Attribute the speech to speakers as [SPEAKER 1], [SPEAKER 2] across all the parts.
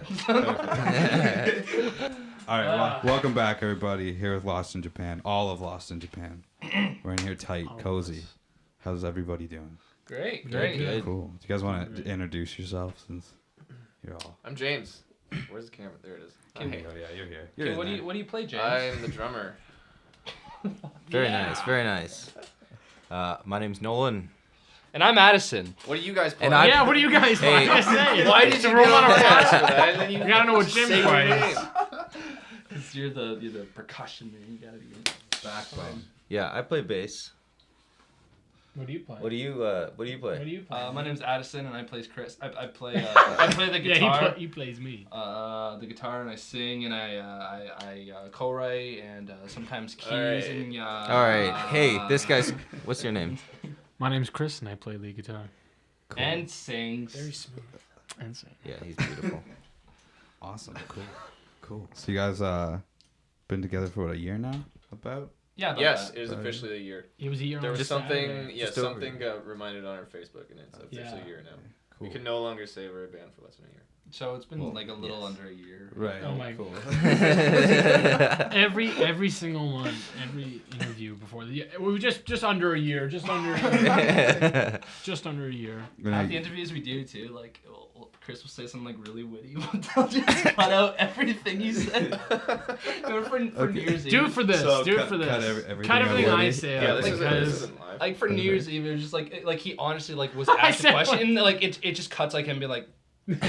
[SPEAKER 1] All right, welcome back, everybody. Here with Lost in Japan, all of Lost in Japan. We're in here tight, cozy. How's everybody doing?
[SPEAKER 2] Great.
[SPEAKER 1] Cool. Do you guys want to introduce yourself since you're all?
[SPEAKER 3] I'm James. Where's the camera? There it is.
[SPEAKER 1] Oh, yeah, you're here.
[SPEAKER 2] Okay, what do you play, James?
[SPEAKER 3] I'm the drummer.
[SPEAKER 4] Very nice. My name's Nolan.
[SPEAKER 2] And I'm Addison.
[SPEAKER 3] What do you guys play?
[SPEAKER 5] Yeah, what do you guys
[SPEAKER 4] Hey.
[SPEAKER 5] say?
[SPEAKER 3] Why did you roll on our ass for that? And then you
[SPEAKER 5] gotta know what Jim
[SPEAKER 3] say your
[SPEAKER 5] plays.
[SPEAKER 3] name.
[SPEAKER 2] Because you're the percussion man. You gotta be
[SPEAKER 1] Backbone.
[SPEAKER 4] Yeah, I play bass.
[SPEAKER 5] What do you play?
[SPEAKER 4] What do you play?
[SPEAKER 2] my name's Addison, and I play Chris. I play the guitar.
[SPEAKER 5] Yeah, he plays me.
[SPEAKER 2] The guitar, and I sing, and I co-write, and sometimes keys.
[SPEAKER 3] Alright.
[SPEAKER 4] All right. Hey, this guy's. What's your name?
[SPEAKER 5] My name's Chris, and I play lead guitar.
[SPEAKER 1] Cool.
[SPEAKER 2] And sings.
[SPEAKER 5] Very smooth. And sing.
[SPEAKER 4] Yeah, he's beautiful.
[SPEAKER 1] Awesome. Cool. So you guys been together for what, a year now? About?
[SPEAKER 2] Yeah.
[SPEAKER 3] Yes, it is officially a year.
[SPEAKER 5] It was a year.
[SPEAKER 3] There was something,
[SPEAKER 4] Just
[SPEAKER 3] something got reminded on our Facebook, and it's officially a year now.
[SPEAKER 1] Cool.
[SPEAKER 3] We can no longer say we're a band for less than a year.
[SPEAKER 2] So it's been like a little under a year.
[SPEAKER 1] Right.
[SPEAKER 5] Oh my
[SPEAKER 1] cool.
[SPEAKER 5] Every single one, every interview before we were just under a year, just under a year.
[SPEAKER 2] At the interviews we do too, like Chris will say something like really witty, but they'll just cut out everything you said. for New Year's Eve.
[SPEAKER 5] Do it for this. Cut everything I say.
[SPEAKER 3] Yeah,
[SPEAKER 5] out,
[SPEAKER 3] this
[SPEAKER 5] because
[SPEAKER 3] isn't live.
[SPEAKER 2] Like for New Year's Eve, it was just like he honestly like was asked a question, like it just cuts like him being like. It was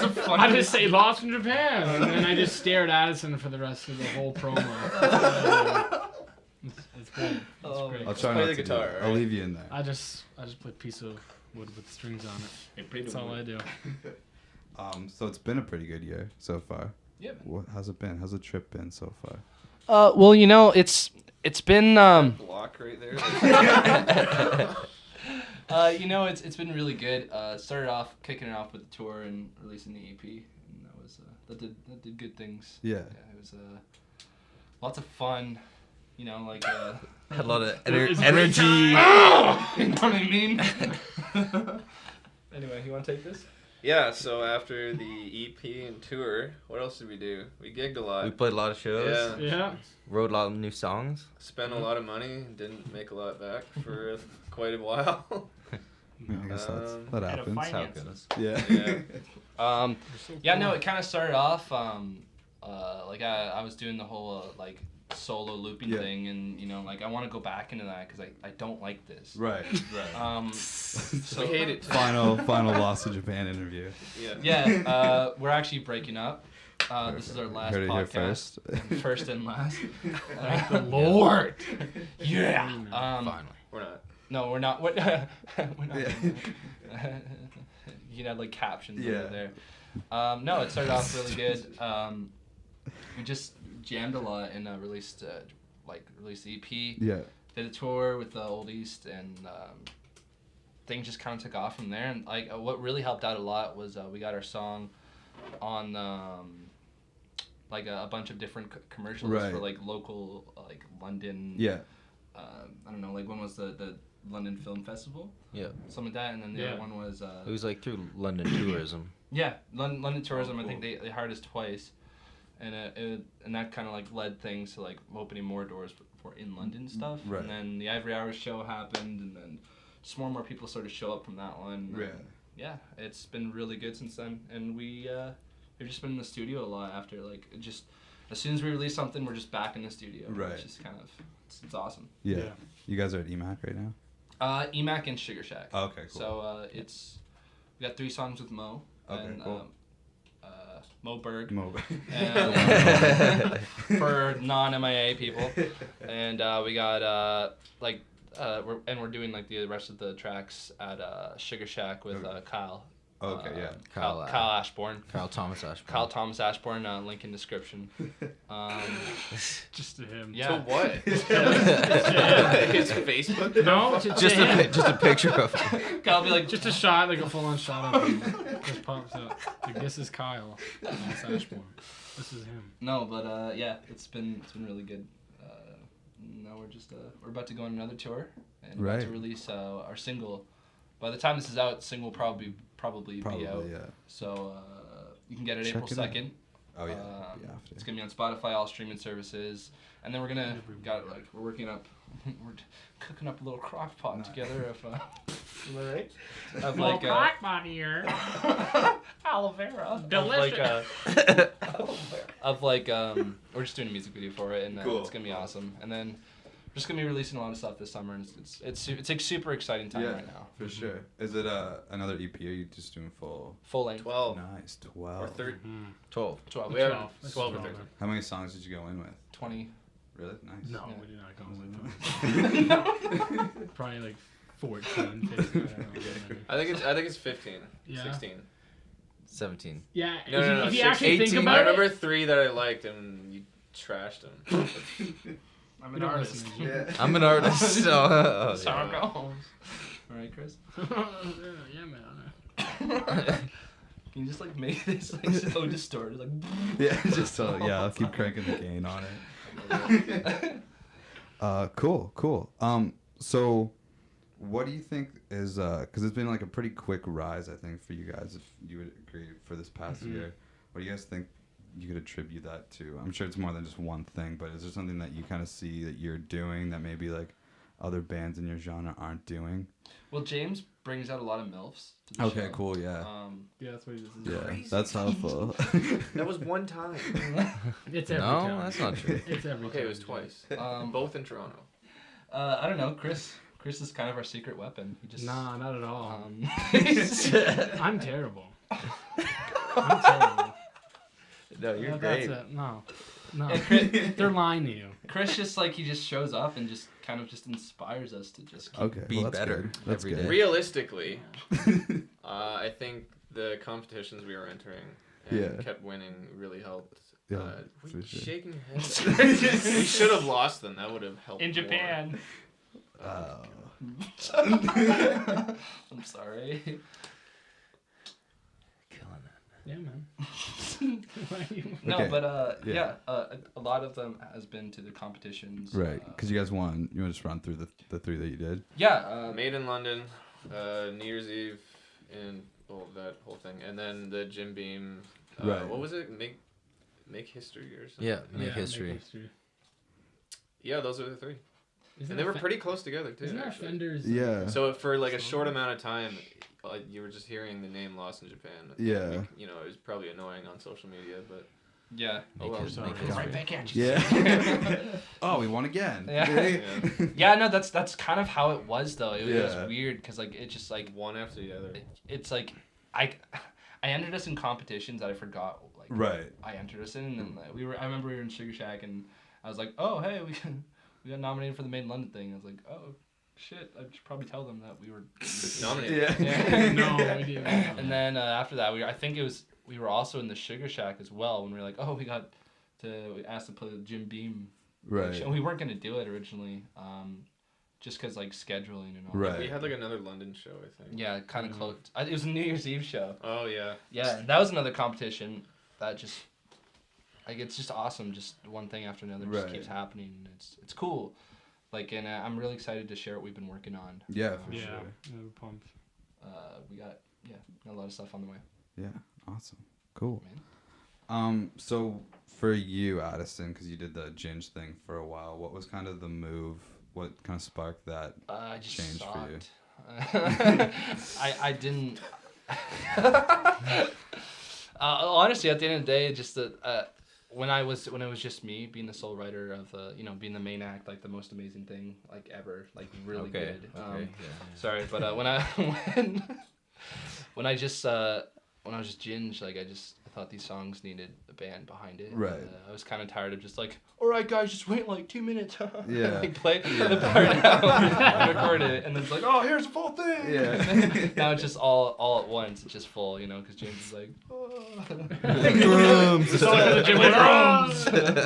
[SPEAKER 2] the funniest.
[SPEAKER 5] I just say Lost in Japan, and then I just stare at Addison for the rest of the whole promo. It's great. It's great.
[SPEAKER 1] I'll try
[SPEAKER 3] play
[SPEAKER 1] not
[SPEAKER 3] the
[SPEAKER 1] to
[SPEAKER 3] guitar,
[SPEAKER 1] do it.
[SPEAKER 3] right?
[SPEAKER 1] I'll leave you in there.
[SPEAKER 5] I just play a piece of wood with strings on it. That's all I do.
[SPEAKER 1] So it's been a pretty good year so far.
[SPEAKER 2] Yeah.
[SPEAKER 1] How's it been? How's the trip been so far?
[SPEAKER 2] Well, you know, it's been
[SPEAKER 3] Block right there.
[SPEAKER 2] you know, it's been really good. Started off kicking it off with the tour and releasing the EP, and that was that did good things.
[SPEAKER 1] Yeah.
[SPEAKER 2] It was lots of fun. You know, like
[SPEAKER 4] Had a lot of
[SPEAKER 5] It's
[SPEAKER 4] energy.
[SPEAKER 2] you know what I mean. Anyway, you want to take this?
[SPEAKER 3] Yeah, so after the EP and tour, what else did we do? We gigged a lot.
[SPEAKER 4] We played a lot of shows.
[SPEAKER 3] Yeah.
[SPEAKER 4] Wrote a lot of new songs.
[SPEAKER 3] Spent a lot of money, didn't make a lot back for quite a while.
[SPEAKER 1] I guess that happens.
[SPEAKER 4] That's how it goes.
[SPEAKER 1] Yeah.
[SPEAKER 2] Yeah, no, it kind of started off like I was doing the whole like solo looping thing, and you know, like I want to go back into that because I don't like this.
[SPEAKER 1] Right.
[SPEAKER 2] So
[SPEAKER 3] We hate it.
[SPEAKER 1] Final Lost in Japan interview.
[SPEAKER 2] Yeah, we're actually breaking up. This is our last
[SPEAKER 1] Heard it here
[SPEAKER 2] podcast. First and last.
[SPEAKER 5] Thank the Lord.
[SPEAKER 2] Yeah.
[SPEAKER 4] Finally.
[SPEAKER 3] We're not.
[SPEAKER 2] No, we're not. We're not. You had like captions over there. No, it started off really good. We just jammed a lot and released the EP.
[SPEAKER 1] Yeah.
[SPEAKER 2] Did a tour with the Old East, and things just kind of took off from there. And like what really helped out a lot was we got our song on like a bunch of different commercials for like local like London.
[SPEAKER 1] Yeah.
[SPEAKER 2] I don't know, like one was the London Film Festival.
[SPEAKER 4] Yeah.
[SPEAKER 2] Something like that, and then the other one was.
[SPEAKER 4] It was like through London tourism.
[SPEAKER 2] Yeah, London Tourism.
[SPEAKER 1] Oh, cool.
[SPEAKER 2] I think they hired us twice, and and that kind of like led things to like opening more doors for in London stuff.
[SPEAKER 1] Right.
[SPEAKER 2] And then the Ivory Hours show happened, and then just more and more people started to show up from that one.
[SPEAKER 1] Yeah.
[SPEAKER 2] Yeah, it's been really good since then, and we've just been in the studio a lot after like just as soon as we release something, we're just back in the studio.
[SPEAKER 1] Right.
[SPEAKER 2] It's just kind of it's awesome.
[SPEAKER 1] Yeah. You guys are at EMAC right now?
[SPEAKER 2] EMAC and Sugar Shack.
[SPEAKER 1] Oh, okay, cool.
[SPEAKER 2] So we got 3 songs with Mo.
[SPEAKER 1] Okay,
[SPEAKER 2] and,
[SPEAKER 1] cool.
[SPEAKER 2] Mo Berg.
[SPEAKER 1] And,
[SPEAKER 2] for non-MIA people, and we got we're doing like the rest of the tracks at Sugar Shack with Kyle.
[SPEAKER 1] Okay, yeah.
[SPEAKER 2] Kyle Ashbourne.
[SPEAKER 4] Kyle Thomas Ashbourne.
[SPEAKER 2] Kyle Thomas Ashbourne. Link in description.
[SPEAKER 5] Just to him.
[SPEAKER 2] Yeah.
[SPEAKER 3] To what? His Facebook?
[SPEAKER 5] No,
[SPEAKER 4] Just a picture of him.
[SPEAKER 2] Kyle be like,
[SPEAKER 5] just a shot, like a full-on shot of him. Just pops up. Like, this is Kyle. That's Ashbourne. This is him.
[SPEAKER 2] no, but yeah, it's been really good. Now we're about to go on another tour and about to release our single by the time this is out, single will probably be out.
[SPEAKER 1] Yeah.
[SPEAKER 2] So you can get it
[SPEAKER 1] Check
[SPEAKER 2] April
[SPEAKER 1] it out.
[SPEAKER 2] 2nd.
[SPEAKER 1] Oh yeah. it'll be after.
[SPEAKER 2] It's gonna be on Spotify, all streaming services, and then we're working up, we're cooking up a little crock pot together of, am I right? Of
[SPEAKER 5] Well,
[SPEAKER 2] like
[SPEAKER 5] crockpot here.
[SPEAKER 2] aloe vera,
[SPEAKER 5] Delicious.
[SPEAKER 2] of like we're just doing a music video for it, and
[SPEAKER 1] Cool.
[SPEAKER 2] it's gonna be awesome. And then we're just gonna be releasing a lot of stuff this summer, and it's a super exciting time right now.
[SPEAKER 1] For sure. Is it another EP? Or are you just doing full?
[SPEAKER 2] Full length.
[SPEAKER 3] 12
[SPEAKER 1] Nice.
[SPEAKER 3] or
[SPEAKER 1] 12.
[SPEAKER 3] 13.
[SPEAKER 4] 12.
[SPEAKER 2] 12.
[SPEAKER 3] We have
[SPEAKER 5] 12.
[SPEAKER 3] 12 or 13.
[SPEAKER 1] How many songs did you go in with?
[SPEAKER 2] 20.
[SPEAKER 1] Really? Nice.
[SPEAKER 5] No,
[SPEAKER 2] Yeah.
[SPEAKER 5] we did not go with that. Probably like 14, 15. I don't know.
[SPEAKER 3] I think it's 15.
[SPEAKER 5] Yeah.
[SPEAKER 3] 16.
[SPEAKER 4] 17.
[SPEAKER 5] Yeah,
[SPEAKER 3] No,
[SPEAKER 5] if you actually think
[SPEAKER 3] 18.
[SPEAKER 5] about
[SPEAKER 3] I
[SPEAKER 5] it,
[SPEAKER 3] remember 3 that I liked and you trashed them.
[SPEAKER 2] I'm
[SPEAKER 5] we
[SPEAKER 2] an
[SPEAKER 5] don't
[SPEAKER 2] artist.
[SPEAKER 5] listen to you.
[SPEAKER 4] I'm an artist, so.
[SPEAKER 2] That's how it goes. All right, Chris.
[SPEAKER 5] Yeah, man.
[SPEAKER 2] Can you just like make this like so distorted, like?
[SPEAKER 1] Yeah, just so I'll keep cranking the gain on it. Cool. So what do you think is because it's been like a pretty quick rise, I think, for you guys, if you would agree, for this past year. What do you guys think you could attribute that to? I'm sure it's more than just one thing, but is there something that you kind of see that you're doing that maybe like other bands in your genre aren't doing?
[SPEAKER 2] Well, James brings out a lot of MILFs to the show.
[SPEAKER 1] Okay, cool, yeah.
[SPEAKER 5] Yeah, that's what he does.
[SPEAKER 1] Yeah, that's helpful.
[SPEAKER 3] That was one time.
[SPEAKER 5] It's every
[SPEAKER 4] No,
[SPEAKER 5] time.
[SPEAKER 4] that's not true.
[SPEAKER 5] It's every
[SPEAKER 3] Okay,
[SPEAKER 5] time.
[SPEAKER 3] it was twice.
[SPEAKER 2] Um,
[SPEAKER 3] Both in Toronto.
[SPEAKER 2] I don't know, Chris. Chris is kind of our secret weapon. He just
[SPEAKER 5] Nah, not at all.
[SPEAKER 2] I'm
[SPEAKER 5] I'm terrible. I'm terrible.
[SPEAKER 4] No,
[SPEAKER 5] Yeah,
[SPEAKER 4] you're
[SPEAKER 5] that's
[SPEAKER 4] great.
[SPEAKER 5] it. No. They're lying to you.
[SPEAKER 2] Chris just like he just shows up and just kind of just inspires us to just keep
[SPEAKER 1] Okay,
[SPEAKER 4] Be
[SPEAKER 1] well, that's
[SPEAKER 4] better
[SPEAKER 1] good. That's
[SPEAKER 4] every
[SPEAKER 1] good.
[SPEAKER 4] day.
[SPEAKER 3] Realistically, I think the competitions we were entering and
[SPEAKER 1] Yeah.
[SPEAKER 3] kept winning really helped.
[SPEAKER 1] Yeah,
[SPEAKER 3] What
[SPEAKER 1] for
[SPEAKER 3] are you
[SPEAKER 1] sure.
[SPEAKER 3] shaking your head? We should have lost them. That would have helped
[SPEAKER 2] in
[SPEAKER 3] more.
[SPEAKER 2] Japan.
[SPEAKER 1] Oh.
[SPEAKER 2] I'm sorry.
[SPEAKER 4] Killing it.
[SPEAKER 5] Yeah, man. Why are you-
[SPEAKER 2] No,
[SPEAKER 1] Okay.
[SPEAKER 2] but
[SPEAKER 1] Yeah.
[SPEAKER 2] a lot of them has been to the competitions.
[SPEAKER 1] Right, because you guys won. You want to just run through the 3 that you did?
[SPEAKER 2] Yeah.
[SPEAKER 3] Made in London, New Year's Eve, and that whole thing, and then the Jim Beam.
[SPEAKER 1] Right.
[SPEAKER 3] What was it? Make history or something.
[SPEAKER 4] Yeah, make history.
[SPEAKER 3] Yeah, those are the 3,
[SPEAKER 5] Isn't
[SPEAKER 3] and they
[SPEAKER 5] that
[SPEAKER 3] were
[SPEAKER 5] Fe-
[SPEAKER 3] pretty close together too.
[SPEAKER 5] Isn't that
[SPEAKER 3] Actually.
[SPEAKER 5] Fender's?
[SPEAKER 1] Yeah.
[SPEAKER 3] So for like a short amount of time, you were just hearing the name Lost in Japan.
[SPEAKER 1] Yeah.
[SPEAKER 3] You know, it was probably annoying on social media, but
[SPEAKER 2] Yeah.
[SPEAKER 3] oh well.
[SPEAKER 4] Make
[SPEAKER 5] It's
[SPEAKER 4] history.
[SPEAKER 5] right back at you.
[SPEAKER 1] Yeah. Oh, we won again.
[SPEAKER 2] Yeah. Yeah, no, that's kind of how it was though. It was
[SPEAKER 1] Yeah.
[SPEAKER 2] weird because like it just like
[SPEAKER 3] One after the other.
[SPEAKER 2] it's like I entered us in competitions that I forgot like
[SPEAKER 1] Right.
[SPEAKER 2] I entered us in, and then I remember we were in Sugar Shack, and I was like, oh hey, we got nominated for the Made in London thing. I was like, oh shit, I should probably tell them that we were
[SPEAKER 3] Nominated.
[SPEAKER 2] Yeah.
[SPEAKER 5] No, we didn't.
[SPEAKER 2] And then after that, I think we were also in the Sugar Shack as well when we were like, oh, we asked to play the Jim Beam.
[SPEAKER 1] Right.
[SPEAKER 2] Show. We weren't gonna do it originally, just cause like scheduling and all.
[SPEAKER 1] Right.
[SPEAKER 2] That.
[SPEAKER 3] We had like another London show, I think.
[SPEAKER 2] Yeah, kind of close. It was a New Year's Eve show.
[SPEAKER 3] Oh yeah.
[SPEAKER 2] Yeah, that was another competition that just like it's just awesome. Just one thing after another just
[SPEAKER 1] Right.
[SPEAKER 2] keeps happening. And it's cool. Like, and I'm really excited to share what we've been working on.
[SPEAKER 1] Yeah, for
[SPEAKER 5] Yeah,
[SPEAKER 1] sure.
[SPEAKER 5] we're pumped.
[SPEAKER 2] We got a lot of stuff on the way.
[SPEAKER 1] Yeah, awesome. Cool.
[SPEAKER 2] Man.
[SPEAKER 1] So for you, Addison, because you did the Ginge thing for a while, what was kind of the move? What kind of sparked that?
[SPEAKER 2] I just
[SPEAKER 1] Changed for you.
[SPEAKER 2] sucked. I didn't. Honestly, at the end of the day, just that when it was just me being the sole writer of being the main act, like the most amazing thing like ever, like really
[SPEAKER 4] Okay.
[SPEAKER 2] good.
[SPEAKER 4] Okay.
[SPEAKER 2] Sorry, but when I was just Ginge, like I thought these songs needed a band behind it.
[SPEAKER 1] Right.
[SPEAKER 2] I was kind of tired of just like, all right, guys, just wait like 2 minutes.
[SPEAKER 1] Yeah.
[SPEAKER 2] Like play the part out, and record it, and then it's like, oh, here's the full thing.
[SPEAKER 1] Yeah.
[SPEAKER 2] Now it's just all at once. It's just full, because James is like, oh.
[SPEAKER 1] Drums.
[SPEAKER 3] We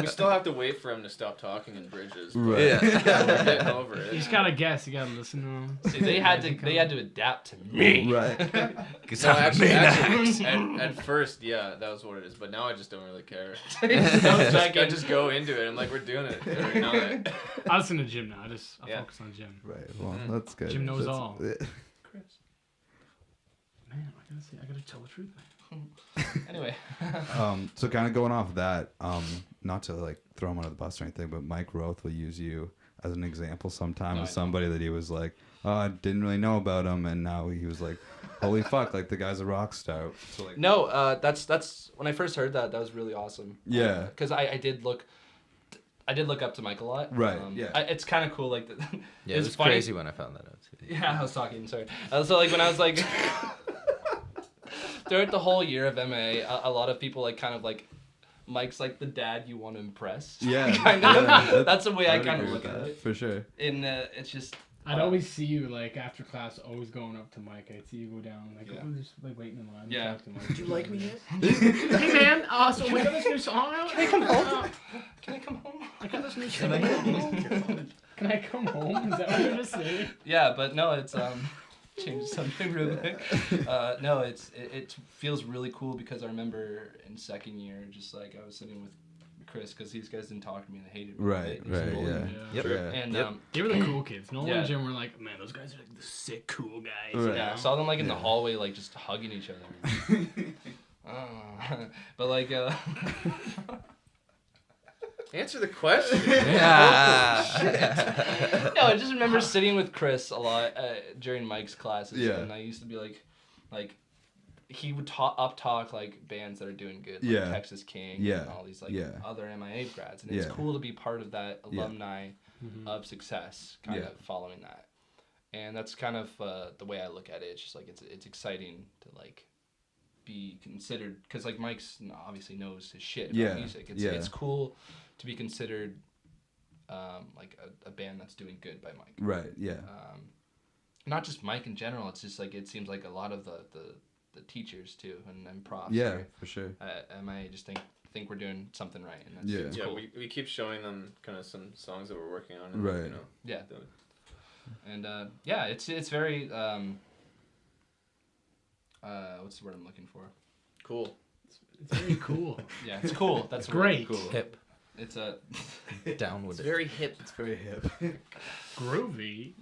[SPEAKER 3] still have to wait for him to stop talking in bridges. but
[SPEAKER 1] Right.
[SPEAKER 4] Yeah.
[SPEAKER 3] We're getting over
[SPEAKER 5] You
[SPEAKER 3] it.
[SPEAKER 5] just gotta guess. You gotta listen to them.
[SPEAKER 2] See, they had to adapt to me.
[SPEAKER 1] Right.
[SPEAKER 3] No, actually, at first, yeah, that was what it is. But now I just don't really care. I just go into it. I'm like, we're doing it. Or not.
[SPEAKER 5] I listen to Jim now. I
[SPEAKER 3] Yeah.
[SPEAKER 5] focus on Jim.
[SPEAKER 1] Right. Well, that's good.
[SPEAKER 5] Jim knows
[SPEAKER 1] That's-
[SPEAKER 5] all.
[SPEAKER 2] Chris.
[SPEAKER 5] Man, I gotta tell the truth, man.
[SPEAKER 2] Anyway.
[SPEAKER 1] So kind of going off that, not to like throw him under the bus or anything, but Mike Roth will use you as an example sometime of somebody that he was like, oh, I didn't really know about him, and now he was like, holy fuck, like the guy's a rock star. So like,
[SPEAKER 2] No, that's when I first heard that was really awesome.
[SPEAKER 1] Yeah.
[SPEAKER 2] Because I did look up to Mike a lot.
[SPEAKER 1] Right, yeah.
[SPEAKER 2] It's kind of cool, like.
[SPEAKER 4] Yeah, it was
[SPEAKER 2] funny.
[SPEAKER 4] crazy when I found that out too.
[SPEAKER 2] Yeah, I was talking. Sorry. So like when I was like. Throughout the whole year of MA, a lot of people like kind of like Mike's like the dad you want to impress.
[SPEAKER 1] Yeah,
[SPEAKER 2] kind of.
[SPEAKER 1] yeah,
[SPEAKER 2] That's the way I
[SPEAKER 1] would
[SPEAKER 2] kind of
[SPEAKER 1] agree
[SPEAKER 2] look
[SPEAKER 1] with
[SPEAKER 2] at
[SPEAKER 1] that,
[SPEAKER 2] it.
[SPEAKER 1] for sure.
[SPEAKER 2] And it's just.
[SPEAKER 5] I'd always see you like after class, always going up to Mike. I'd see you go down like, just like waiting in line.
[SPEAKER 2] Yeah.
[SPEAKER 5] To Mike. Do you like me yet?
[SPEAKER 3] Hey
[SPEAKER 5] man, so we got this new song out. Can I come home?
[SPEAKER 2] Can I come home?
[SPEAKER 5] I got this new song. Can I come home? Is that what you're gonna say?
[SPEAKER 2] Yeah, but no, it's change something real quick. No, it feels really cool because I remember in second year, just like I was sitting with Chris because these guys didn't talk to me and they hated me.
[SPEAKER 1] Right, yeah.
[SPEAKER 4] Yep.
[SPEAKER 1] Yeah.
[SPEAKER 2] And
[SPEAKER 5] they were the cool kids. Nolan
[SPEAKER 2] Yeah.
[SPEAKER 5] and Jim were like, man, those guys are like the sick, cool guys.
[SPEAKER 1] Right.
[SPEAKER 2] yeah, I saw them like in the hallway, like just hugging each other. But like,
[SPEAKER 3] Answer the question.
[SPEAKER 4] Yeah.
[SPEAKER 2] no, I just remember sitting with Chris a lot during Mike's classes,
[SPEAKER 1] Yeah.
[SPEAKER 2] and I used to be like he would talk like bands that are doing good, like
[SPEAKER 1] Yeah.
[SPEAKER 2] Texas King,
[SPEAKER 1] Yeah.
[SPEAKER 2] and all these like
[SPEAKER 1] Yeah.
[SPEAKER 2] other MIA grads, and it's
[SPEAKER 1] Yeah.
[SPEAKER 2] cool to be part of that alumni
[SPEAKER 5] Mhm.
[SPEAKER 2] of success, kind
[SPEAKER 1] Yeah.
[SPEAKER 2] of following that, and that's kind of the way I look at it. It's just like it's exciting to like be considered because like Mike's obviously knows his shit about
[SPEAKER 1] Yeah.
[SPEAKER 2] music.
[SPEAKER 1] Yeah.
[SPEAKER 2] It's cool to be considered like a band that's doing good by Mike.
[SPEAKER 1] Right, yeah.
[SPEAKER 2] Not just Mike in general. It's just like it seems like a lot of the teachers too and profs.
[SPEAKER 1] Yeah,
[SPEAKER 2] here
[SPEAKER 1] for sure.
[SPEAKER 2] at MIA just think we're doing something right, and that's
[SPEAKER 1] Yeah.
[SPEAKER 2] it's
[SPEAKER 3] Yeah,
[SPEAKER 2] cool.
[SPEAKER 3] we keep showing them kind of some songs that we're working on. And,
[SPEAKER 1] Right.
[SPEAKER 3] You know,
[SPEAKER 2] Yeah. And yeah, it's very what's the word I'm looking for?
[SPEAKER 3] cool.
[SPEAKER 5] It's very cool.
[SPEAKER 2] Yeah, it's cool. That's the word.
[SPEAKER 5] Great.
[SPEAKER 2] Cool.
[SPEAKER 4] Hip.
[SPEAKER 2] It's a
[SPEAKER 4] Down with it.
[SPEAKER 3] Very hip.
[SPEAKER 1] It's very hip.
[SPEAKER 5] Groovy.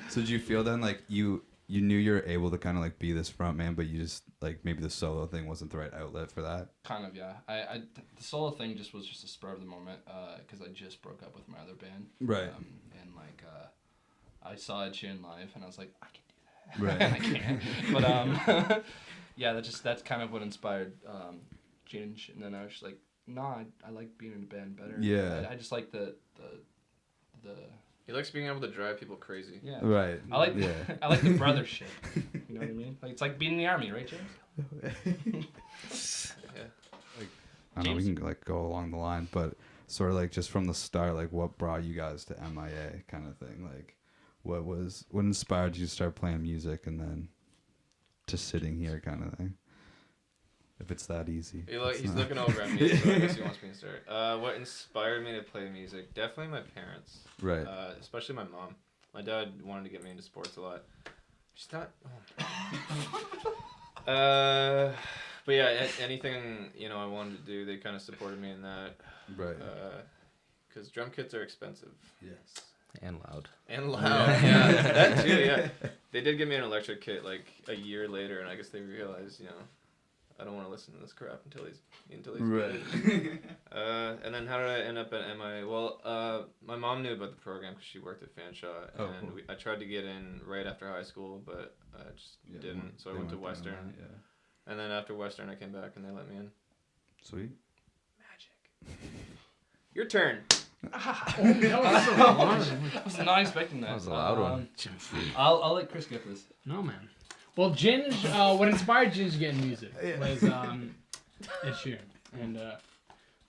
[SPEAKER 1] So did you feel then like you knew you were able to kind of like be this front man, but you just like maybe the solo thing wasn't the right outlet for that?
[SPEAKER 2] kind of, yeah. The solo thing just was just a spur of the moment because I just broke up with my other band.
[SPEAKER 1] Right.
[SPEAKER 2] And like I saw Ed Sheeran live and I was like, I can do that.
[SPEAKER 1] Right.
[SPEAKER 2] And I can't. But yeah, that's kind of what inspired Change. And then I was just like, nah, I like being in a band better.
[SPEAKER 1] Yeah.
[SPEAKER 2] I just like the
[SPEAKER 3] He likes being able to drive people crazy.
[SPEAKER 2] yeah.
[SPEAKER 1] Right.
[SPEAKER 2] I like
[SPEAKER 1] Yeah.
[SPEAKER 2] I like the brothership. You know what I mean? Like it's like being in the army, right, James?
[SPEAKER 3] Yeah.
[SPEAKER 1] I don't know, we
[SPEAKER 2] James?
[SPEAKER 1] can like go along the line, but sort of like just from the start, like what brought you guys to MIA kind of thing? Like what inspired you to start playing music and then to sitting here kind of thing? If it's that easy.
[SPEAKER 3] He's looking over at me, so I guess he wants me to start. What inspired me to play music? Definitely my parents.
[SPEAKER 1] Right.
[SPEAKER 3] Especially my mom. My dad wanted to get me into sports a lot. She's not. Oh. But yeah, anything I wanted to do, they kind of supported me in that.
[SPEAKER 1] Right.
[SPEAKER 3] Because drum kits are expensive.
[SPEAKER 1] Yes.
[SPEAKER 4] And loud.
[SPEAKER 3] And loud. Yeah, that too. Yeah, they did give me an electric kit like a year later, and I guess they realized, I don't want to listen to this crap until he's
[SPEAKER 1] Right.
[SPEAKER 3] good. And then how did I end up at MIA? Well, my mom knew about the program because she worked at Fanshawe,
[SPEAKER 1] Oh,
[SPEAKER 3] and
[SPEAKER 1] cool.
[SPEAKER 3] I tried to get in right after high school, but I just didn't. So I went to Western, and then after Western, I came back and they let me in.
[SPEAKER 1] Sweet.
[SPEAKER 3] Magic. Your turn.
[SPEAKER 2] I was not expecting that.
[SPEAKER 4] That was a loud one.
[SPEAKER 2] I'll let Chris get this.
[SPEAKER 5] No, man. Well, Ginge, what inspired Ginge to get into music was Ed Sheeran, and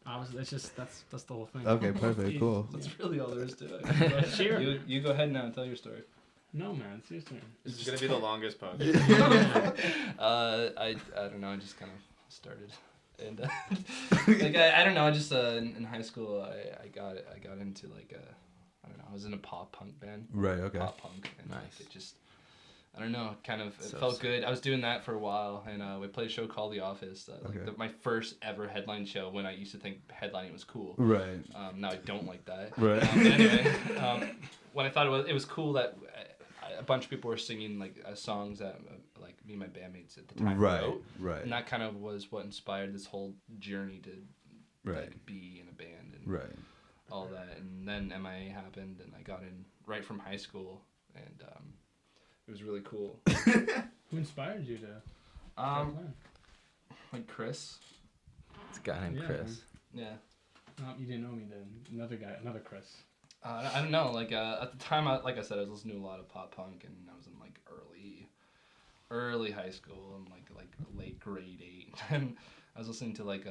[SPEAKER 5] obviously that's the whole thing.
[SPEAKER 1] Okay, perfect, cool.
[SPEAKER 2] That's really all there is to it.
[SPEAKER 5] Ed Sheeran.
[SPEAKER 2] You go ahead now and tell your story.
[SPEAKER 5] No, man, it's your turn.
[SPEAKER 3] This is gonna be the longest podcast.
[SPEAKER 2] I don't know. I just kind of started, and like I don't know. I just in high school I got into like I don't know. I was in a pop punk band.
[SPEAKER 1] Right, okay.
[SPEAKER 2] Pop punk. And
[SPEAKER 4] Nice.
[SPEAKER 2] Like, it just I don't know. Kind of it
[SPEAKER 4] So
[SPEAKER 2] felt
[SPEAKER 4] sick.
[SPEAKER 2] good. I was doing that for a while, and we played a show called The Office. Like
[SPEAKER 1] Okay.
[SPEAKER 2] my first ever headline show when I used to think headlining was cool.
[SPEAKER 1] Right.
[SPEAKER 2] Now I don't like that.
[SPEAKER 1] Right.
[SPEAKER 2] But anyway, when I thought it was cool that a bunch of people were singing like songs that like me and my bandmates at the time
[SPEAKER 1] Right,
[SPEAKER 2] wrote,
[SPEAKER 1] right,
[SPEAKER 2] and that kind of was what inspired this whole journey to
[SPEAKER 1] right,
[SPEAKER 2] like be in a band and
[SPEAKER 1] right.
[SPEAKER 2] all that. And then MIA happened, and I got in right from high school, and it was really cool.
[SPEAKER 5] Who inspired you to?
[SPEAKER 2] Like Chris.
[SPEAKER 4] It's a guy named
[SPEAKER 5] Yeah,
[SPEAKER 4] Chris.
[SPEAKER 2] Yeah.
[SPEAKER 5] You didn't know me then. Another guy, another Chris.
[SPEAKER 2] I don't know. Like at the time, like I said, I was listening to a lot of pop punk, and I was in like early high school, and like late grade 8, and I was listening to like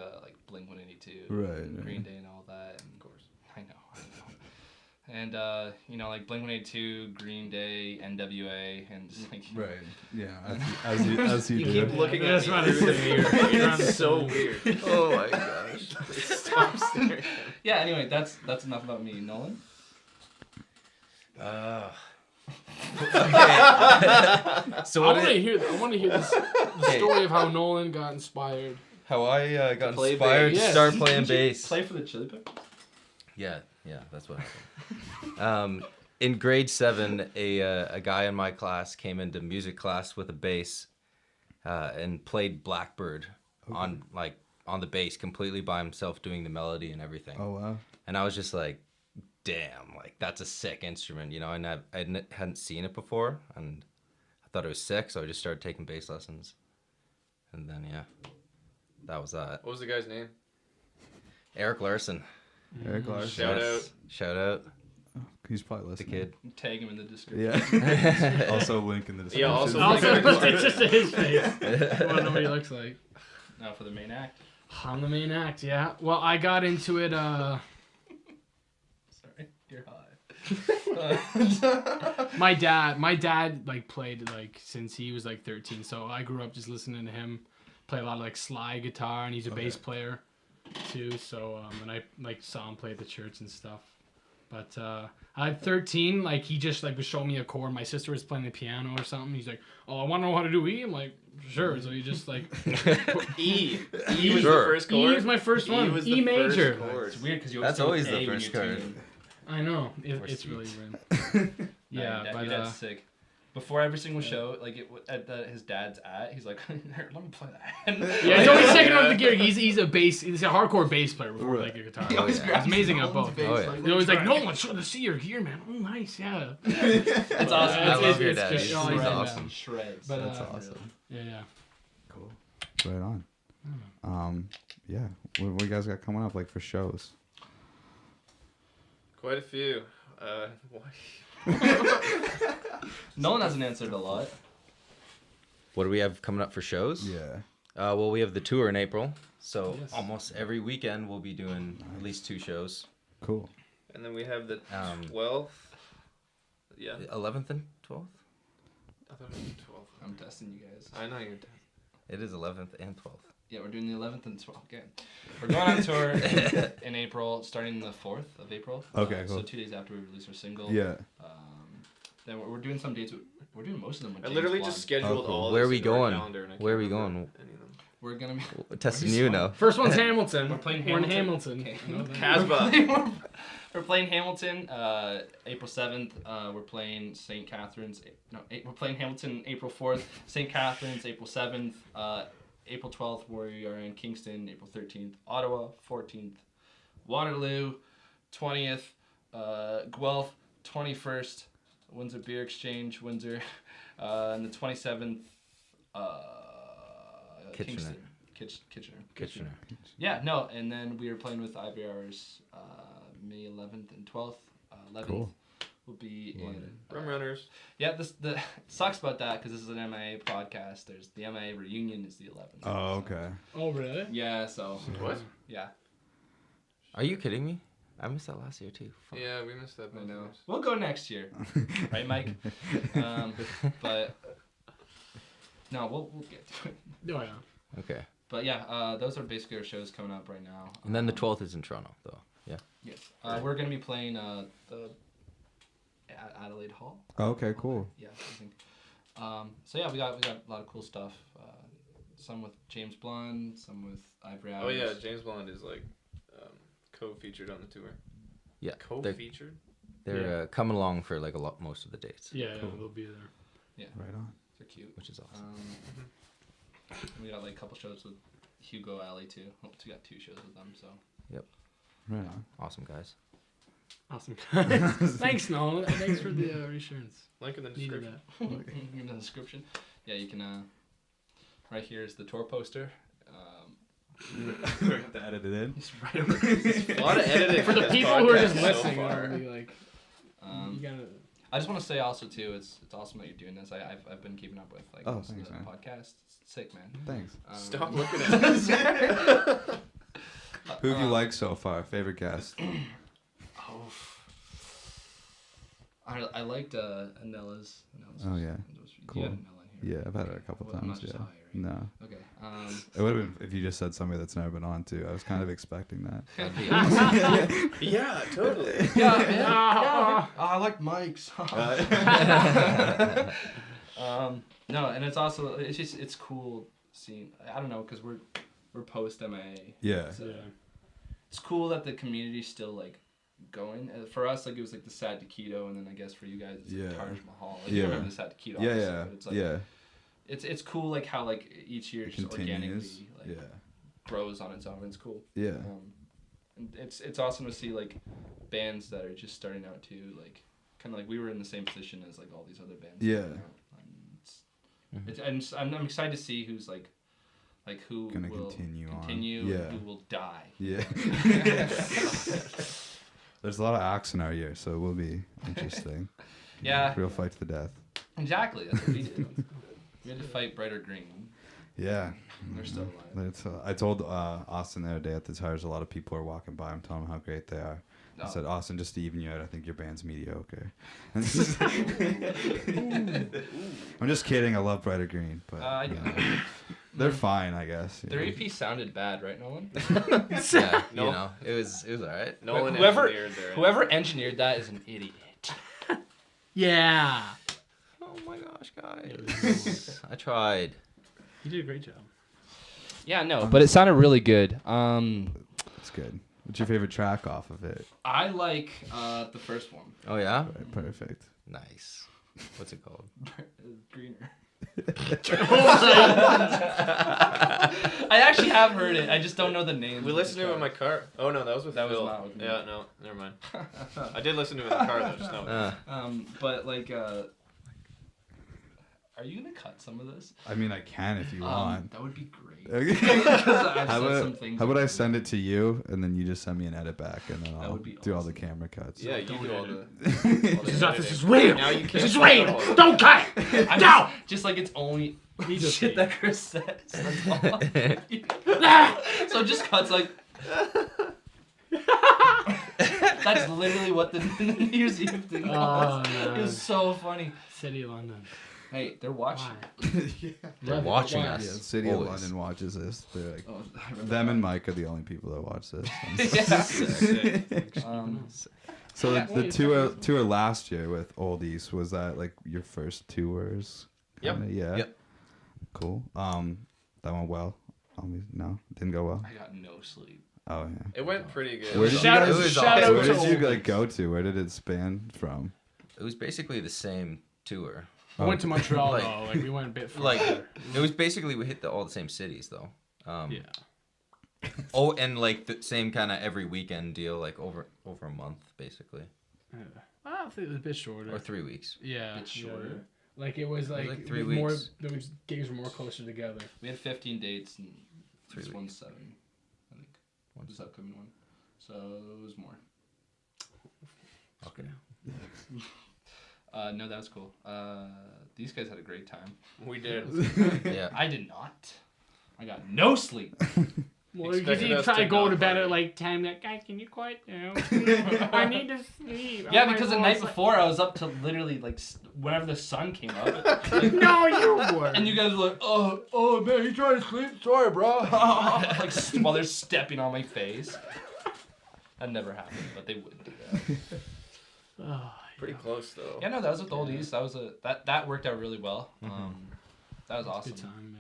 [SPEAKER 2] Blink-182,
[SPEAKER 1] Right,
[SPEAKER 2] and
[SPEAKER 1] right.
[SPEAKER 2] Green Day, and all that. And of course, I know. And you know, like Blink-182, Green Day, NWA, and just like
[SPEAKER 1] Right. Yeah. As you
[SPEAKER 3] You
[SPEAKER 1] do.
[SPEAKER 3] keep looking
[SPEAKER 5] That's
[SPEAKER 3] at
[SPEAKER 5] what
[SPEAKER 3] me.
[SPEAKER 5] I said.
[SPEAKER 3] You're so weird. Oh my gosh. Stop staring.
[SPEAKER 2] Yeah. Anyway, that's enough about me, Nolan.
[SPEAKER 4] So
[SPEAKER 5] I
[SPEAKER 4] what
[SPEAKER 5] want to
[SPEAKER 4] did,
[SPEAKER 5] hear. I want to hear the story of how Nolan got inspired.
[SPEAKER 4] how I got
[SPEAKER 3] play
[SPEAKER 4] inspired
[SPEAKER 3] bass.
[SPEAKER 4] to start playing bass.
[SPEAKER 2] Play for the Chili Peppers.
[SPEAKER 4] Yeah, that's what happened. In grade 7, a guy in my class came into music class with a bass, and played Blackbird on the bass completely by himself, doing the melody and everything.
[SPEAKER 1] Oh wow.
[SPEAKER 4] And I was just like, damn, like that's a sick instrument, you know. And I hadn't seen it before, and I thought it was sick, so I just started taking bass lessons. And then that was that.
[SPEAKER 3] What was the guy's name?
[SPEAKER 4] Eric Larson.
[SPEAKER 1] Eric Larson.
[SPEAKER 3] Shout out.
[SPEAKER 4] Shout out.
[SPEAKER 1] He's probably
[SPEAKER 4] The
[SPEAKER 1] listening.
[SPEAKER 4] kid.
[SPEAKER 2] Tag him in the description.
[SPEAKER 1] Yeah. Also link in the description.
[SPEAKER 3] Yeah, also
[SPEAKER 5] Also,
[SPEAKER 3] link in the
[SPEAKER 5] it's just his face. I want to know what he looks like.
[SPEAKER 2] Now for the main act.
[SPEAKER 5] I'm the main act, yeah. Well, I got into it.
[SPEAKER 2] Sorry, you're high.
[SPEAKER 5] My dad like played like since he was like 13, so I grew up just listening to him play a lot of like slide guitar, and he's a bass player too. So and I like saw him play at the church and stuff. But at 13, like he just like was showing me a chord. My sister was playing the piano or something. He's like, "Oh, I want to know how to do E." I'm like, "Sure." So he just like
[SPEAKER 3] E. E was
[SPEAKER 4] Sure.
[SPEAKER 3] the first chord.
[SPEAKER 5] E was my first one.
[SPEAKER 3] was
[SPEAKER 5] E
[SPEAKER 3] the
[SPEAKER 5] major.
[SPEAKER 3] first chord.
[SPEAKER 2] It's weird because you
[SPEAKER 4] That's
[SPEAKER 2] always
[SPEAKER 4] always
[SPEAKER 2] go with
[SPEAKER 4] the
[SPEAKER 2] A
[SPEAKER 4] first
[SPEAKER 2] when you're
[SPEAKER 4] card.
[SPEAKER 2] tuning.
[SPEAKER 5] I know
[SPEAKER 4] Or
[SPEAKER 5] it's
[SPEAKER 4] C.
[SPEAKER 5] really weird. Yeah,
[SPEAKER 2] Your
[SPEAKER 5] but
[SPEAKER 2] dad's sick. Before every single show, like his dad's at, he's like, "Here, let me play that."
[SPEAKER 5] yeah, he's always checking out the gear. He's a bass. He's a hardcore bass player before like a guitar.
[SPEAKER 2] He always
[SPEAKER 4] yeah.
[SPEAKER 2] grabs
[SPEAKER 5] He's amazing
[SPEAKER 2] his
[SPEAKER 5] at both.
[SPEAKER 2] bass,
[SPEAKER 4] Oh, yeah.
[SPEAKER 2] like,
[SPEAKER 5] He's always like,
[SPEAKER 2] "No,
[SPEAKER 5] "No, let's see your gear, man." Oh, nice, yeah.
[SPEAKER 2] That's awesome.
[SPEAKER 4] I love your
[SPEAKER 5] it's
[SPEAKER 4] dad.
[SPEAKER 5] good.
[SPEAKER 4] He's
[SPEAKER 5] Oh, he's
[SPEAKER 4] awesome.
[SPEAKER 2] Shreds.
[SPEAKER 5] But,
[SPEAKER 1] That's
[SPEAKER 5] uh,
[SPEAKER 1] awesome.
[SPEAKER 5] Yeah.
[SPEAKER 1] Cool. Right on. Yeah. What you guys got coming up like for shows?
[SPEAKER 3] Quite a few. What?
[SPEAKER 2] Nolan hasn't answered a lot.
[SPEAKER 4] What do we have coming up for shows?
[SPEAKER 1] Yeah.
[SPEAKER 4] Well, we have the tour in April, so
[SPEAKER 5] Yes.
[SPEAKER 4] almost every weekend we'll be doing at least 2 shows.
[SPEAKER 1] Cool.
[SPEAKER 3] And then we have the
[SPEAKER 4] 'Eleventh
[SPEAKER 3] 12th. Yeah.
[SPEAKER 4] and 12th?
[SPEAKER 3] I thought it was the 12th.
[SPEAKER 2] I'm testing you guys.
[SPEAKER 3] I know you're.
[SPEAKER 4] It is 11th and 12th.
[SPEAKER 2] Yeah, we're doing the 11th and 12th. Okay. We're going on tour in April, starting the 4th of April.
[SPEAKER 1] Okay,
[SPEAKER 2] So
[SPEAKER 1] cool.
[SPEAKER 2] 2 days after we release our single.
[SPEAKER 1] Yeah.
[SPEAKER 2] Then we're doing some dates. We're doing most of them with
[SPEAKER 3] I
[SPEAKER 2] James
[SPEAKER 3] literally
[SPEAKER 2] Blunt.
[SPEAKER 3] just scheduled
[SPEAKER 1] Oh, cool.
[SPEAKER 3] all
[SPEAKER 4] Where
[SPEAKER 3] this
[SPEAKER 4] are we
[SPEAKER 3] into our
[SPEAKER 4] going?
[SPEAKER 3] calendar, and I
[SPEAKER 4] Where are we
[SPEAKER 3] can't remember
[SPEAKER 4] going?
[SPEAKER 3] any of them.
[SPEAKER 2] We're gonna be.
[SPEAKER 4] Testing
[SPEAKER 2] Where's
[SPEAKER 4] you
[SPEAKER 2] one?
[SPEAKER 4] now.
[SPEAKER 5] First one's Hamilton.
[SPEAKER 2] We're playing
[SPEAKER 5] We're in
[SPEAKER 2] Hamilton.
[SPEAKER 5] Hamilton.
[SPEAKER 2] Okay.
[SPEAKER 5] You know that?
[SPEAKER 3] Casbah.
[SPEAKER 2] We're playing Hamilton, April 7th. We're playing St. Catharines. We're playing Hamilton April 4th. St. Catharines April 7th. April 12th, we are in Kingston. April 13th, Ottawa. 14th, Waterloo. 20th, Guelph. 21st, Windsor Beer Exchange, Windsor. And the 27th,
[SPEAKER 4] Kitchener.
[SPEAKER 2] Kitchener. Yeah, no, and then we are playing with Ivory Hours May 11th and 12th. 11th
[SPEAKER 1] Cool.
[SPEAKER 2] will be in.
[SPEAKER 3] Rum Runners.
[SPEAKER 2] Yeah, the sucks about that because this is an MIA podcast. There's the MIA reunion is the 11th.
[SPEAKER 1] Oh, okay.
[SPEAKER 5] Oh, really?
[SPEAKER 2] Yeah, so
[SPEAKER 3] What?
[SPEAKER 2] yeah,
[SPEAKER 4] Are you kidding me? I missed that last year too. Fuck.
[SPEAKER 3] Yeah, we missed that.
[SPEAKER 2] I
[SPEAKER 3] both
[SPEAKER 2] know.
[SPEAKER 3] years.
[SPEAKER 2] We'll go next year, right, Mike? But no, we'll get to it.
[SPEAKER 5] Oh, yeah.
[SPEAKER 4] Okay.
[SPEAKER 2] But yeah, those are basically our shows coming up right now.
[SPEAKER 4] And then the 12th is in Toronto, though. Yeah.
[SPEAKER 2] Yes. We're gonna be playing the Adelaide Hall.
[SPEAKER 1] Oh, okay, cool.
[SPEAKER 2] Yeah, I think. So yeah, we got a lot of cool stuff. Some with James Blunt, some with Ivory Hours.
[SPEAKER 3] Oh yeah, James Bond is like co-featured on the tour.
[SPEAKER 4] Yeah. they're-
[SPEAKER 3] Co-featured?
[SPEAKER 4] They're coming along for like most of the dates.
[SPEAKER 5] Yeah, they'll be there.
[SPEAKER 2] Yeah.
[SPEAKER 1] Right on.
[SPEAKER 2] They're cute.
[SPEAKER 4] Which is awesome.
[SPEAKER 2] We got like a couple shows with Hugo Alley too. Well, we got 2 shows with them, so.
[SPEAKER 1] Right on.
[SPEAKER 4] Awesome guys.
[SPEAKER 5] Awesome. Thanks, Nolan. Thanks for the reassurance.
[SPEAKER 3] Link in the
[SPEAKER 5] Needed
[SPEAKER 3] description.
[SPEAKER 5] that.
[SPEAKER 2] In the description. Yeah, you can. Right here is the tour poster.
[SPEAKER 1] We have to edit it in.
[SPEAKER 2] It's right over here.
[SPEAKER 3] A lot of editing
[SPEAKER 5] For the
[SPEAKER 3] this
[SPEAKER 5] people who are just
[SPEAKER 3] podcast so
[SPEAKER 5] listening,
[SPEAKER 3] far.
[SPEAKER 5] it'll be like, you gotta.
[SPEAKER 2] I just want to say also too, it's awesome that you're doing this. I've been keeping up with like
[SPEAKER 1] Oh,
[SPEAKER 2] most of
[SPEAKER 1] thanks,
[SPEAKER 2] the
[SPEAKER 1] man.
[SPEAKER 2] podcast. It's sick, man.
[SPEAKER 1] Thanks.
[SPEAKER 3] Stop looking at us.
[SPEAKER 1] Who have you liked so far? Favorite guest?
[SPEAKER 2] I liked Anella's.
[SPEAKER 1] Oh, yeah. Cool.
[SPEAKER 2] You had Anella in here.
[SPEAKER 1] Yeah, I've had it a couple
[SPEAKER 2] Well, not
[SPEAKER 1] times.
[SPEAKER 2] just
[SPEAKER 1] Yeah.
[SPEAKER 2] high, right?
[SPEAKER 1] No.
[SPEAKER 2] Okay.
[SPEAKER 1] It would have been if you just said somebody that's never been on too. I was kind of expecting that.
[SPEAKER 4] That'd be awesome.
[SPEAKER 3] Yeah, totally.
[SPEAKER 2] yeah. I like Mike's. No, and it's also it's cool seeing. I don't know, because we're post MA.
[SPEAKER 1] Yeah.
[SPEAKER 2] So it's cool that the community's still like going. For us, like it was like the Sad Taquito, and then I guess for you guys, it's like Taj Mahal. Like, you remember the Sad Taquito?
[SPEAKER 1] Yeah.
[SPEAKER 2] But it's like,
[SPEAKER 1] Yeah.
[SPEAKER 2] It's cool like how like each year
[SPEAKER 1] It
[SPEAKER 2] just
[SPEAKER 1] continues.
[SPEAKER 2] organically like grows on its own. It's cool.
[SPEAKER 1] Yeah.
[SPEAKER 2] And it's awesome to see like bands that are just starting out too, like kind of like we were in the same position as like all these other bands.
[SPEAKER 1] Yeah.
[SPEAKER 2] I'm excited to see who's like who
[SPEAKER 1] Gonna
[SPEAKER 2] will
[SPEAKER 1] continue on.
[SPEAKER 2] and
[SPEAKER 1] Yeah.
[SPEAKER 2] who will die.
[SPEAKER 1] Yeah. There's a lot of acts in our year, so it will be interesting.
[SPEAKER 2] Yeah.
[SPEAKER 1] Real fight to the death.
[SPEAKER 2] Exactly. That's what we did. We had to fight Bright or Green.
[SPEAKER 1] Yeah.
[SPEAKER 2] They're still alive.
[SPEAKER 1] It's, I told Austin the other day at the tires, a lot of people are walking by. I'm telling them how great they are. I said, Austin, just to even you out, I think your band's mediocre. I'm just kidding. I love Bright or Green, but they're fine, I guess.
[SPEAKER 2] Their EP sounded bad, right, Nolan?
[SPEAKER 4] Yeah, you know, it was all right.
[SPEAKER 3] Nolan
[SPEAKER 2] Whoever engineered that is an idiot.
[SPEAKER 5] Yeah.
[SPEAKER 4] Oh my gosh, guys! I tried.
[SPEAKER 5] You did a great job.
[SPEAKER 2] Yeah, no, but it sounded really good.
[SPEAKER 1] It's good. What's your favorite track off of it?
[SPEAKER 2] I like the first one.
[SPEAKER 4] Oh yeah.
[SPEAKER 1] Right, perfect.
[SPEAKER 4] Nice. What's it called?
[SPEAKER 2] Greener. I actually have heard it. I just don't know the name.
[SPEAKER 3] We listened to it in my car. Oh no, that was with
[SPEAKER 2] That was
[SPEAKER 3] Phil.
[SPEAKER 2] not with me.
[SPEAKER 3] Yeah, no, never mind. I did listen to it in the car though, just now.
[SPEAKER 2] But like, are you gonna cut some of this?
[SPEAKER 1] I mean, I can if you want.
[SPEAKER 2] That would be great.
[SPEAKER 1] Okay.
[SPEAKER 2] I've
[SPEAKER 1] How
[SPEAKER 2] said some
[SPEAKER 1] about,
[SPEAKER 2] things
[SPEAKER 1] how about I
[SPEAKER 2] already.
[SPEAKER 1] send it to you and then you just send me an edit back and then
[SPEAKER 2] That
[SPEAKER 1] I'll
[SPEAKER 2] would be
[SPEAKER 1] do all the
[SPEAKER 2] awesome.
[SPEAKER 1] camera cuts.
[SPEAKER 3] Yeah, you do all the.
[SPEAKER 5] This is real.
[SPEAKER 3] Now you
[SPEAKER 5] This is
[SPEAKER 3] can't
[SPEAKER 5] real.
[SPEAKER 3] cut
[SPEAKER 5] Don't cut it.
[SPEAKER 2] I'm
[SPEAKER 5] No.
[SPEAKER 2] just like it's only
[SPEAKER 5] Just
[SPEAKER 2] shit
[SPEAKER 5] say.
[SPEAKER 2] that Chris says. That's all. So it just cuts like. That's literally what the New Year's Eve thing was.
[SPEAKER 5] no.
[SPEAKER 2] It was so funny.
[SPEAKER 5] City of London.
[SPEAKER 2] Hey, they're watching.
[SPEAKER 4] They're watching
[SPEAKER 1] Yeah,
[SPEAKER 4] us.
[SPEAKER 1] the City
[SPEAKER 4] always.
[SPEAKER 1] of London watches this. They're like,
[SPEAKER 2] Oh, I remember
[SPEAKER 1] them
[SPEAKER 2] that.
[SPEAKER 1] and Mike are the only people that watch this. So
[SPEAKER 2] Yeah.
[SPEAKER 1] the tour last year with Oldies, was that like your first tours?
[SPEAKER 3] Yep.
[SPEAKER 1] Kinda? Yeah.
[SPEAKER 4] Yep.
[SPEAKER 1] Cool. That went well. No, didn't go well.
[SPEAKER 2] I got no sleep.
[SPEAKER 1] Oh yeah.
[SPEAKER 3] It went pretty good.
[SPEAKER 1] Where did
[SPEAKER 5] Shout
[SPEAKER 1] you
[SPEAKER 5] out-
[SPEAKER 1] guys?
[SPEAKER 5] shout out
[SPEAKER 1] Where
[SPEAKER 5] to
[SPEAKER 1] did you
[SPEAKER 5] Oldies.
[SPEAKER 1] like go to? Where did it span from?
[SPEAKER 4] It was basically the same tour.
[SPEAKER 5] We went to Montreal
[SPEAKER 4] Like-
[SPEAKER 5] though. Like we went a bit further.
[SPEAKER 4] Like it was basically we hit all the same cities though.
[SPEAKER 5] yeah.
[SPEAKER 4] Oh, and like the same kind of every weekend deal, like over a month basically,
[SPEAKER 5] I think it was a bit shorter.
[SPEAKER 4] or 3 weeks.
[SPEAKER 5] Yeah.
[SPEAKER 2] Bit shorter.
[SPEAKER 5] Yeah. Like it was like,
[SPEAKER 4] like 3
[SPEAKER 5] it was more.
[SPEAKER 4] weeks.
[SPEAKER 5] Those gigs were more closer together.
[SPEAKER 2] We had 15 dates and
[SPEAKER 4] 3
[SPEAKER 2] this
[SPEAKER 4] weeks.
[SPEAKER 2] one's 7. I think. This upcoming one. So it was more.
[SPEAKER 4] Okay.
[SPEAKER 2] No, that was cool. These guys had a great time.
[SPEAKER 3] We did.
[SPEAKER 4] Yeah.
[SPEAKER 2] I did not. I got no sleep.
[SPEAKER 5] Well, because
[SPEAKER 3] Expected
[SPEAKER 5] you
[SPEAKER 3] us
[SPEAKER 5] try
[SPEAKER 3] to
[SPEAKER 5] to go
[SPEAKER 3] not
[SPEAKER 5] to bed
[SPEAKER 3] party.
[SPEAKER 5] at like 10, like, guys, can you quiet down? I need to sleep.
[SPEAKER 2] Yeah,
[SPEAKER 5] Oh my
[SPEAKER 2] because the
[SPEAKER 5] God.
[SPEAKER 2] night before I was up till literally like whenever the sun came up. Like,
[SPEAKER 5] No, you were.
[SPEAKER 2] and you guys were like, oh man, you trying to sleep? Sorry, bro. Like while they're stepping on my face. That never happened, but they would do that.
[SPEAKER 5] Oh,
[SPEAKER 3] Pretty close though.
[SPEAKER 2] Yeah, no, that was with Oldies. That was that worked out really well. That was
[SPEAKER 5] it's a
[SPEAKER 2] awesome.
[SPEAKER 5] good time,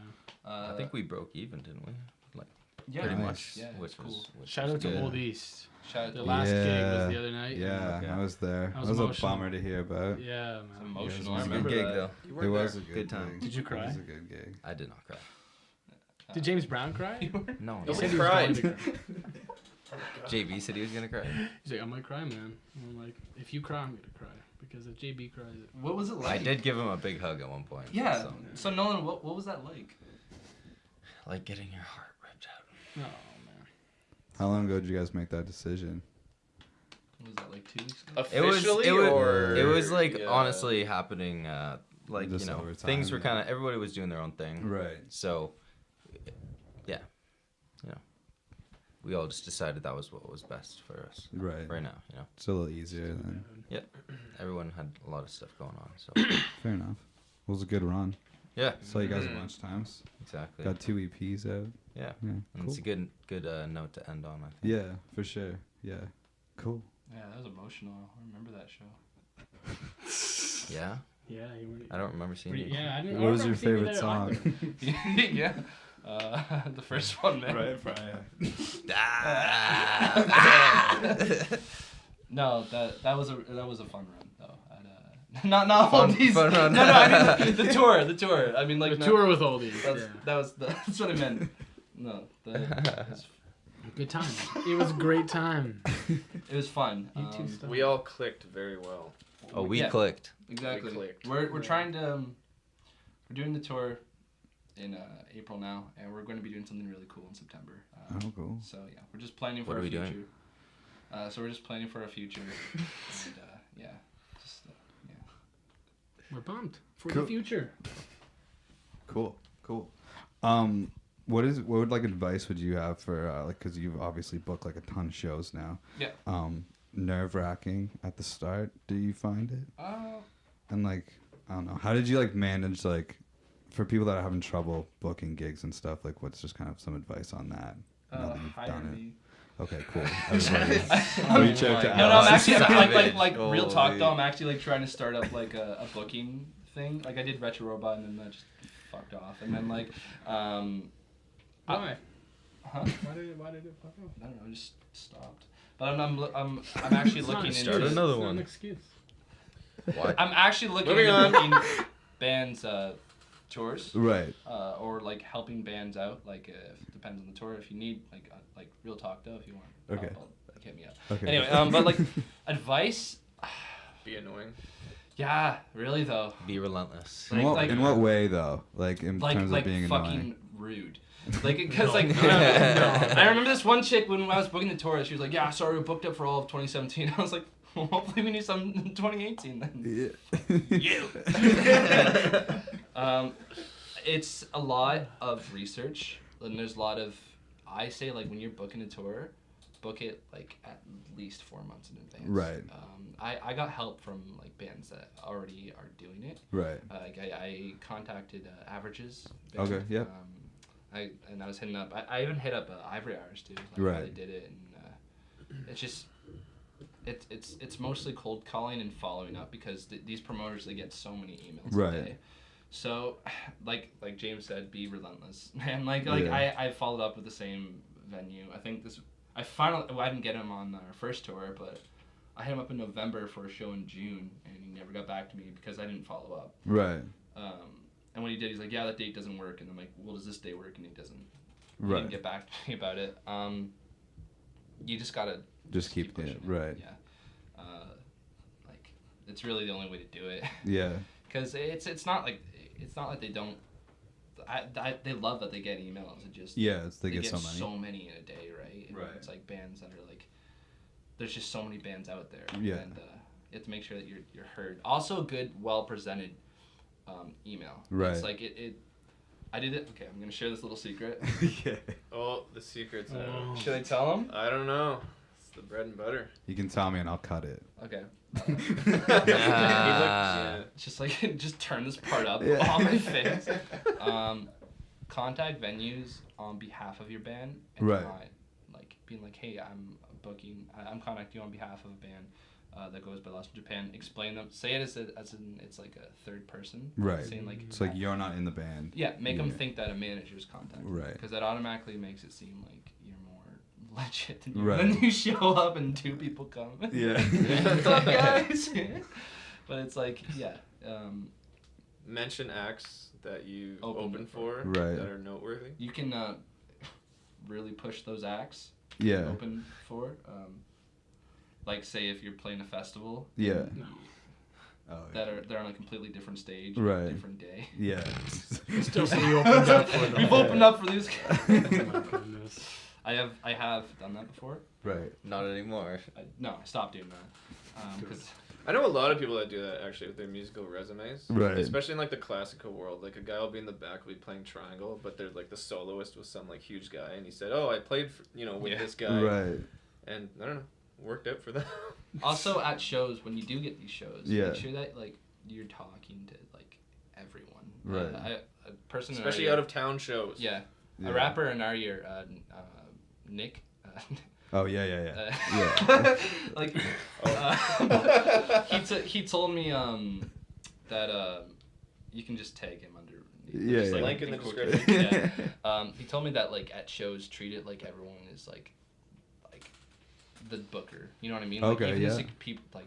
[SPEAKER 5] yeah.
[SPEAKER 4] I think we broke even, didn't we? Like
[SPEAKER 2] Yeah,
[SPEAKER 4] pretty
[SPEAKER 1] nice.
[SPEAKER 4] much.
[SPEAKER 2] Yeah,
[SPEAKER 4] which
[SPEAKER 2] it's cool.
[SPEAKER 4] was which
[SPEAKER 5] Shout
[SPEAKER 4] was
[SPEAKER 5] out to
[SPEAKER 4] good.
[SPEAKER 5] Old East.
[SPEAKER 2] Shout out
[SPEAKER 5] The
[SPEAKER 2] to
[SPEAKER 5] last gig was
[SPEAKER 1] Yeah.
[SPEAKER 5] the other night.
[SPEAKER 1] Yeah,
[SPEAKER 4] Okay.
[SPEAKER 1] I was there.
[SPEAKER 5] That
[SPEAKER 1] That
[SPEAKER 5] was
[SPEAKER 1] was a
[SPEAKER 5] emotional.
[SPEAKER 1] bummer to hear about.
[SPEAKER 5] Yeah,
[SPEAKER 2] It's
[SPEAKER 5] man.
[SPEAKER 2] emotional.
[SPEAKER 1] It
[SPEAKER 2] I
[SPEAKER 1] was a
[SPEAKER 2] remember
[SPEAKER 4] good gig
[SPEAKER 2] that.
[SPEAKER 4] though.
[SPEAKER 3] You
[SPEAKER 1] It
[SPEAKER 3] weren't
[SPEAKER 1] was
[SPEAKER 3] there.
[SPEAKER 1] a good
[SPEAKER 4] Good time.
[SPEAKER 1] gig.
[SPEAKER 5] Did you
[SPEAKER 1] It
[SPEAKER 5] cry?
[SPEAKER 1] was a good gig.
[SPEAKER 4] I did not cry.
[SPEAKER 5] Did James Brown cry?
[SPEAKER 4] No.
[SPEAKER 5] He
[SPEAKER 3] Nobody
[SPEAKER 5] said he was
[SPEAKER 3] cried.
[SPEAKER 5] going to cry.
[SPEAKER 4] JB said he was gonna cry.
[SPEAKER 5] He's like, I might cry, man. And I'm like, if you cry, I'm gonna cry because if JB cries,
[SPEAKER 2] What was it like?
[SPEAKER 4] I did give him a big hug at one point.
[SPEAKER 2] Yeah.
[SPEAKER 4] So,
[SPEAKER 2] So Nolan, what was that like?
[SPEAKER 4] like getting your heart ripped out.
[SPEAKER 5] oh man.
[SPEAKER 1] How long ago did you guys make that decision?
[SPEAKER 2] Was that like 2 weeks ago?
[SPEAKER 3] Officially,
[SPEAKER 4] It was like
[SPEAKER 3] yeah.
[SPEAKER 4] honestly happening. Like
[SPEAKER 1] Just
[SPEAKER 4] you know,
[SPEAKER 1] over time,
[SPEAKER 4] things were
[SPEAKER 1] yeah.
[SPEAKER 4] kind of everybody was doing their own thing.
[SPEAKER 1] Right.
[SPEAKER 4] So, yeah, you know, we all just decided that was what was best for us
[SPEAKER 1] Right.
[SPEAKER 4] right now. You know,
[SPEAKER 1] It's a little easier then.
[SPEAKER 4] everyone had a lot of stuff going on. So,
[SPEAKER 1] Fair enough. It was a good run.
[SPEAKER 4] yeah,
[SPEAKER 1] Saw you guys a
[SPEAKER 3] Mhm.
[SPEAKER 1] bunch of times.
[SPEAKER 4] exactly.
[SPEAKER 1] Got 2 EPs out.
[SPEAKER 4] Yeah,
[SPEAKER 1] Yeah.
[SPEAKER 4] and
[SPEAKER 1] Cool.
[SPEAKER 4] it's a good note to end on. I think.
[SPEAKER 1] Yeah, for sure. Yeah. Cool.
[SPEAKER 2] Yeah, that was emotional. I remember that show.
[SPEAKER 4] Yeah,
[SPEAKER 5] Yeah, you were.
[SPEAKER 4] I don't remember seeing you.
[SPEAKER 5] Yeah, I didn't.
[SPEAKER 1] What was your
[SPEAKER 5] remember seeing you
[SPEAKER 1] favorite
[SPEAKER 5] there
[SPEAKER 1] song?
[SPEAKER 5] either.
[SPEAKER 2] Yeah. The first one, man. No, that was a fun run though. Not
[SPEAKER 4] Fun-
[SPEAKER 2] all these.
[SPEAKER 4] fun run.
[SPEAKER 2] No, I mean the tour. I mean like
[SPEAKER 5] The tour with oldies.
[SPEAKER 2] That's what I meant. No,
[SPEAKER 5] Good time. It was a great time.
[SPEAKER 2] it was fun.
[SPEAKER 5] You two stuff.
[SPEAKER 3] We all clicked very well.
[SPEAKER 4] Oh, we
[SPEAKER 2] Yeah.
[SPEAKER 4] clicked.
[SPEAKER 2] Exactly.
[SPEAKER 3] We clicked.
[SPEAKER 2] We're trying to we're doing the tour in April now, and we're going to be doing something really cool in September.
[SPEAKER 1] Oh, cool.
[SPEAKER 2] So yeah, we're just planning for
[SPEAKER 4] What
[SPEAKER 2] our
[SPEAKER 4] are we
[SPEAKER 2] future.
[SPEAKER 4] doing?
[SPEAKER 2] So we're just planning for our future, and yeah, just
[SPEAKER 5] We're pumped for
[SPEAKER 1] Cool.
[SPEAKER 5] the future.
[SPEAKER 1] Cool. What would like advice would you have for like, because you've obviously booked like a ton of shows now.
[SPEAKER 2] Yeah.
[SPEAKER 1] Nerve-wracking at the start. Do you find it?
[SPEAKER 2] Uh,
[SPEAKER 1] And like, I don't know, how did you like manage like, for people that are having trouble booking gigs and stuff, like what's just kind of some advice on that? Now that you've
[SPEAKER 2] hire
[SPEAKER 1] done it.
[SPEAKER 2] me.
[SPEAKER 1] Okay, cool. Everybody, reach out to
[SPEAKER 2] No, I'm
[SPEAKER 1] Alex.
[SPEAKER 2] actually
[SPEAKER 4] Savage.
[SPEAKER 2] like real talk
[SPEAKER 4] Holy.
[SPEAKER 2] though. I'm actually like trying to start up like a booking thing. Like I did Retro Robot and then that just fucked off. And then like,
[SPEAKER 5] Why?
[SPEAKER 2] huh?
[SPEAKER 5] Why did it fuck off?
[SPEAKER 2] I don't know, just stopped. But I'm actually
[SPEAKER 5] It's not
[SPEAKER 2] looking
[SPEAKER 5] an
[SPEAKER 2] into
[SPEAKER 4] Start
[SPEAKER 5] excuse.
[SPEAKER 4] another
[SPEAKER 5] It's not
[SPEAKER 4] one.
[SPEAKER 5] an excuse.
[SPEAKER 4] Why?
[SPEAKER 2] I'm actually looking
[SPEAKER 3] Moving
[SPEAKER 2] into
[SPEAKER 3] on.
[SPEAKER 2] booking bands tours.
[SPEAKER 1] Right.
[SPEAKER 2] Or like helping bands out. Like if depends on the tour. If you need like real talk though, if you want.
[SPEAKER 1] Okay.
[SPEAKER 2] Like hit me up.
[SPEAKER 1] Okay.
[SPEAKER 2] Anyway, but like advice.
[SPEAKER 3] Be annoying.
[SPEAKER 2] Yeah, really though.
[SPEAKER 4] Be relentless.
[SPEAKER 1] In what way though? Like in terms
[SPEAKER 2] Like
[SPEAKER 1] of being
[SPEAKER 2] fucking
[SPEAKER 1] annoying.
[SPEAKER 2] rude. Like because like
[SPEAKER 5] No.
[SPEAKER 2] I remember this one chick when I was booking the tour. She was like, "Yeah, sorry, we booked up for all of 2017." I was like, well, "Hopefully, we need some in 2018 then."
[SPEAKER 1] Yeah.
[SPEAKER 2] You. It's a lot of research, and there's a lot of. I say like when you're booking a tour, book it like at least 4 months in advance.
[SPEAKER 1] Right.
[SPEAKER 2] I got help from like bands that already are doing it.
[SPEAKER 1] Right.
[SPEAKER 2] Like I contacted Averages.
[SPEAKER 1] Okay, yep.
[SPEAKER 2] I was hitting up. I even hit up Ivory Hours too. Like how
[SPEAKER 1] Right.
[SPEAKER 2] they did it, and it's just it's mostly cold calling and following up because these promoters they get so many emails
[SPEAKER 1] Right.
[SPEAKER 2] a day. So, like James said, be relentless. And like
[SPEAKER 1] Yeah.
[SPEAKER 2] I followed up with the same venue. I think I didn't get him on our first tour, but I hit him up in November for a show in June, and he never got back to me because I didn't follow up.
[SPEAKER 1] Right.
[SPEAKER 2] And when he did, he's like, "Yeah, that date doesn't work." And I'm like, "Well, does this day work?" And he doesn't. He
[SPEAKER 1] Right.
[SPEAKER 2] didn't get back to me about it. You just gotta
[SPEAKER 1] Just keep
[SPEAKER 2] pushing
[SPEAKER 1] it. Right.
[SPEAKER 2] Yeah. Like it's really the only way to do it.
[SPEAKER 1] Yeah.
[SPEAKER 2] Because it's not like they don't. They love that they get emails. It just
[SPEAKER 1] Yeah. They
[SPEAKER 2] they
[SPEAKER 1] get so many.
[SPEAKER 2] in a day, right? And
[SPEAKER 1] Right.
[SPEAKER 2] It's like bands that are like. There's just so many bands out there.
[SPEAKER 1] Yeah.
[SPEAKER 2] And you have to make sure that you're heard. Also, good, well presented email.
[SPEAKER 1] Right.
[SPEAKER 2] It's like I did it. Okay, I'm gonna share this little secret.
[SPEAKER 1] Yeah.
[SPEAKER 3] Oh, the secret's out.
[SPEAKER 5] Oh.
[SPEAKER 2] Should I tell them?
[SPEAKER 3] I don't know. It's the bread and butter.
[SPEAKER 1] You can tell me and I'll cut it.
[SPEAKER 2] Okay.
[SPEAKER 3] Yeah.
[SPEAKER 2] Just like just turn this part up
[SPEAKER 1] Yeah.
[SPEAKER 2] on my face. Contact venues on behalf of your band and
[SPEAKER 1] Right.
[SPEAKER 2] not like being like, hey, I'm contacting you on behalf of a band. that goes by Lost in Japan. Explain them. Say it as in it's like a third person.
[SPEAKER 1] Right.
[SPEAKER 2] Saying like
[SPEAKER 1] it's like you're not in the band.
[SPEAKER 2] Yeah, make them think that a manager's contacting.
[SPEAKER 1] Right.
[SPEAKER 2] Because that automatically makes it seem like you're more legit than you.
[SPEAKER 1] Right.
[SPEAKER 2] When you show up and 2 people come.
[SPEAKER 1] Yeah.
[SPEAKER 2] What's up, guys? But it's like, yeah.
[SPEAKER 3] Mention acts that you
[SPEAKER 2] Open
[SPEAKER 3] open for
[SPEAKER 1] Right.
[SPEAKER 3] that are noteworthy.
[SPEAKER 2] You can really push those acts.
[SPEAKER 1] Yeah.
[SPEAKER 2] Open for. Like, say if you're playing a festival.
[SPEAKER 1] Yeah.
[SPEAKER 5] No.
[SPEAKER 1] Oh,
[SPEAKER 2] They're on a completely different stage,
[SPEAKER 1] Right.
[SPEAKER 2] different day.
[SPEAKER 1] Yeah.
[SPEAKER 5] Still say you opened up for them.
[SPEAKER 2] We've opened up for these guys.
[SPEAKER 5] Oh my goodness.
[SPEAKER 2] I have done that before.
[SPEAKER 1] Right.
[SPEAKER 4] Not anymore.
[SPEAKER 2] I stopped doing that. Because
[SPEAKER 3] I know a lot of people that do that actually with their musical resumes.
[SPEAKER 1] Right.
[SPEAKER 3] Especially in like the classical world. Like a guy will be in the back, will be playing triangle, but they're like the soloist was some like huge guy, and he said, "Oh, I played for, with this guy."
[SPEAKER 1] Right.
[SPEAKER 3] And I don't know, worked out for them.
[SPEAKER 2] also at shows, when you do get these shows,
[SPEAKER 1] Yeah.
[SPEAKER 2] make sure that like you're talking to like everyone.
[SPEAKER 1] Right.
[SPEAKER 2] A person
[SPEAKER 3] Especially
[SPEAKER 2] in our
[SPEAKER 3] out of town shows.
[SPEAKER 2] yeah.
[SPEAKER 1] Yeah.
[SPEAKER 2] A rapper in our year, Nick.
[SPEAKER 1] Oh yeah.
[SPEAKER 2] Like, he told me that you can just tag him under.
[SPEAKER 1] Yeah,
[SPEAKER 2] just,
[SPEAKER 1] yeah.
[SPEAKER 3] Link in the
[SPEAKER 2] quotation.
[SPEAKER 3] description.
[SPEAKER 2] Yeah. He told me that like at shows, treat it like everyone is like the booker. You know what I mean? Like,
[SPEAKER 1] Okay,
[SPEAKER 2] even
[SPEAKER 1] yeah.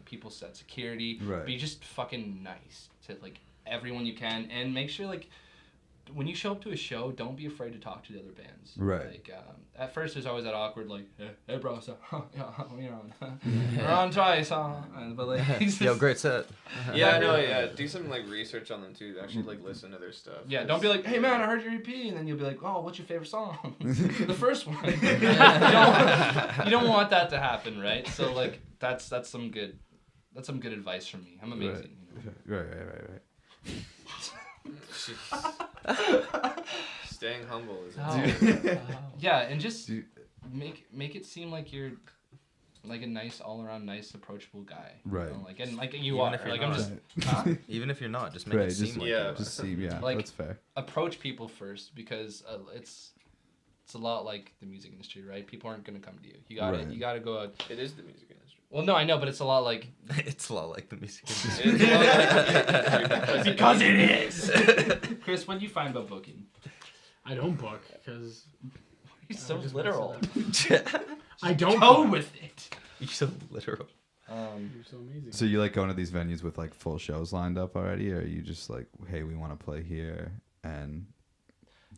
[SPEAKER 2] People set security.
[SPEAKER 1] Right.
[SPEAKER 2] Be just fucking nice to like everyone you can, and make sure like when you show up to a show, don't be afraid to talk to the other bands.
[SPEAKER 1] Right.
[SPEAKER 2] Like at first, there's always that awkward like, hey bro, so yeah, we're on, we're on twice, huh? But like, he's
[SPEAKER 4] Yo,
[SPEAKER 2] just-
[SPEAKER 4] great set.
[SPEAKER 3] Yeah, I know. Yeah, do some like research on them too. Actually, like listen to their stuff.
[SPEAKER 2] Yeah, don't be like, hey man, I heard your EP, and then you'll be like, oh, what's your favorite song? The first one. you don't want that to happen, right? So like, that's some good advice from me. I'm amazing. You know?
[SPEAKER 1] Right.
[SPEAKER 3] Staying humble is.
[SPEAKER 2] Yeah, and just
[SPEAKER 1] Dude.
[SPEAKER 2] make it seem like you're like a nice, all around nice, approachable guy.
[SPEAKER 1] Right.
[SPEAKER 2] You know? Like, and like you
[SPEAKER 4] Even
[SPEAKER 2] are.
[SPEAKER 4] if you're
[SPEAKER 2] Like
[SPEAKER 4] not.
[SPEAKER 2] I'm just huh?
[SPEAKER 4] Even if you're not, just make
[SPEAKER 1] Right,
[SPEAKER 4] it seem
[SPEAKER 1] just-
[SPEAKER 4] like
[SPEAKER 3] yeah.
[SPEAKER 4] it.
[SPEAKER 1] Just seem
[SPEAKER 2] Like-
[SPEAKER 1] that's fair.
[SPEAKER 2] approach people first, because it's a lot like the music industry, right? People aren't gonna come to you.
[SPEAKER 1] Right.
[SPEAKER 2] You gotta go out.
[SPEAKER 3] It is the music industry.
[SPEAKER 2] Well, no, I know, but it's a lot like
[SPEAKER 4] It's a lot like the music industry.
[SPEAKER 3] It's a lot like the
[SPEAKER 2] because it is. Chris, what do you find about booking?
[SPEAKER 5] I don't book because
[SPEAKER 2] He's so
[SPEAKER 5] just
[SPEAKER 2] literal.
[SPEAKER 5] I don't
[SPEAKER 2] Go
[SPEAKER 5] book.
[SPEAKER 2] with it.
[SPEAKER 4] You're so literal.
[SPEAKER 5] You're so amazing.
[SPEAKER 1] So you like going to these venues with like full shows lined up already, or are you just like, hey, we want to play here, and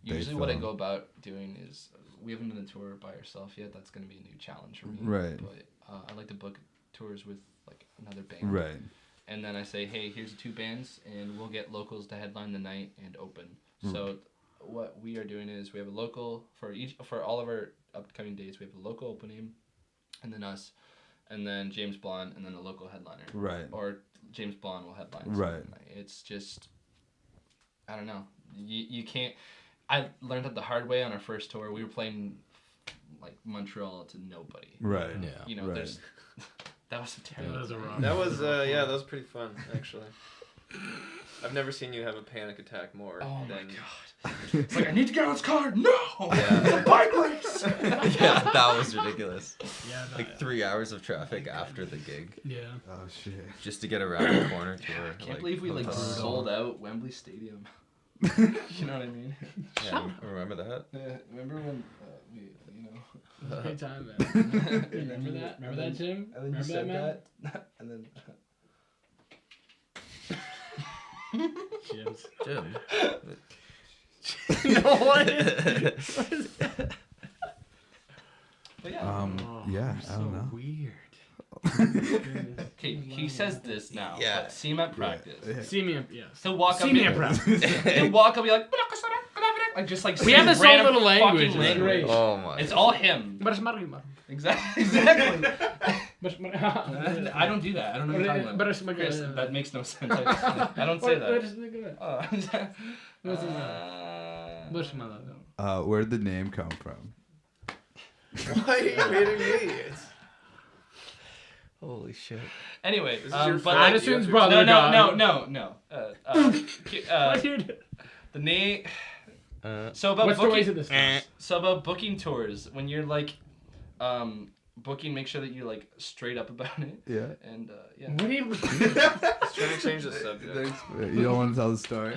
[SPEAKER 1] they
[SPEAKER 2] Usually, what I
[SPEAKER 1] film?
[SPEAKER 2] go about doing is we haven't done a tour by ourselves yet. That's gonna be a new challenge for me.
[SPEAKER 1] Right.
[SPEAKER 2] But I like to book tours with like another band.
[SPEAKER 1] Right.
[SPEAKER 2] And then I say, hey, here's 2 bands, and we'll get locals to headline the night and open. So what we are doing is we have a local for all of our upcoming dates. We have a local opening, and then us, and then James Blonde, and then a local headliner.
[SPEAKER 1] Right.
[SPEAKER 2] Or James Blonde will headline.
[SPEAKER 1] Right.
[SPEAKER 2] It's just, I don't know. You can't. I learned that the hard way on our first tour. We were playing like Montreal to nobody.
[SPEAKER 1] Right.
[SPEAKER 4] Yeah.
[SPEAKER 2] You know,
[SPEAKER 1] Right.
[SPEAKER 2] there's. That was a terrible.
[SPEAKER 5] That was a rough.
[SPEAKER 3] That was that was pretty fun actually. I've never seen you have a panic attack more.
[SPEAKER 2] Oh my
[SPEAKER 3] than...
[SPEAKER 2] god. It's like, I need to get on this car. No!
[SPEAKER 4] Yeah.
[SPEAKER 2] It's a bike race!
[SPEAKER 4] Yeah, that was ridiculous.
[SPEAKER 5] Yeah.
[SPEAKER 4] Like 3 hours of traffic after the gig
[SPEAKER 5] Yeah.
[SPEAKER 1] Oh shit.
[SPEAKER 4] just to get around the corner to our.
[SPEAKER 2] I can't believe we like
[SPEAKER 4] hotel.
[SPEAKER 2] sold out Wembley Stadium. You know what I mean?
[SPEAKER 4] Yeah, remember that?
[SPEAKER 2] Remember when we, you know.
[SPEAKER 5] It was a great time, man. Remember that? Remember that, Jim?
[SPEAKER 2] And then
[SPEAKER 5] Remember
[SPEAKER 2] you said
[SPEAKER 5] man?
[SPEAKER 2] that, and then.
[SPEAKER 5] Jim's.
[SPEAKER 4] Jim.
[SPEAKER 5] No, what?
[SPEAKER 2] But yeah.
[SPEAKER 5] Oh,
[SPEAKER 1] Yeah.
[SPEAKER 5] you're
[SPEAKER 1] I don't know.
[SPEAKER 5] Weird.
[SPEAKER 2] Okay, he says this now.
[SPEAKER 4] Yeah.
[SPEAKER 2] But see him at practice.
[SPEAKER 1] Yeah.
[SPEAKER 5] See me, yes.
[SPEAKER 2] He'll walk
[SPEAKER 5] See
[SPEAKER 2] up.
[SPEAKER 5] me
[SPEAKER 2] and-
[SPEAKER 5] at practice.
[SPEAKER 2] He'll walk up and be like. Just like.
[SPEAKER 5] We have this own
[SPEAKER 2] random
[SPEAKER 5] little language.
[SPEAKER 2] fucking
[SPEAKER 5] It's great.
[SPEAKER 4] Oh my.
[SPEAKER 2] It's all him. Exactly. I don't do that. I don't know what you're talking about. Chris, that makes no sense. I don't say that.
[SPEAKER 1] Where'd the name come from?
[SPEAKER 3] Why are you kidding me?
[SPEAKER 4] Holy shit.
[SPEAKER 2] Anyway,
[SPEAKER 3] This is your
[SPEAKER 2] but
[SPEAKER 3] friend.
[SPEAKER 5] Addison's
[SPEAKER 3] You
[SPEAKER 5] brother.
[SPEAKER 2] no.
[SPEAKER 5] What, dude?
[SPEAKER 2] The name. So about
[SPEAKER 5] What's the
[SPEAKER 2] booking.
[SPEAKER 5] ways of this?
[SPEAKER 2] So about booking tours, when you're like, booking, make sure that you're like straight up about it.
[SPEAKER 1] Yeah.
[SPEAKER 2] And yeah.
[SPEAKER 5] What do you?
[SPEAKER 3] Just trying to change the subject.
[SPEAKER 1] You don't want to tell the story?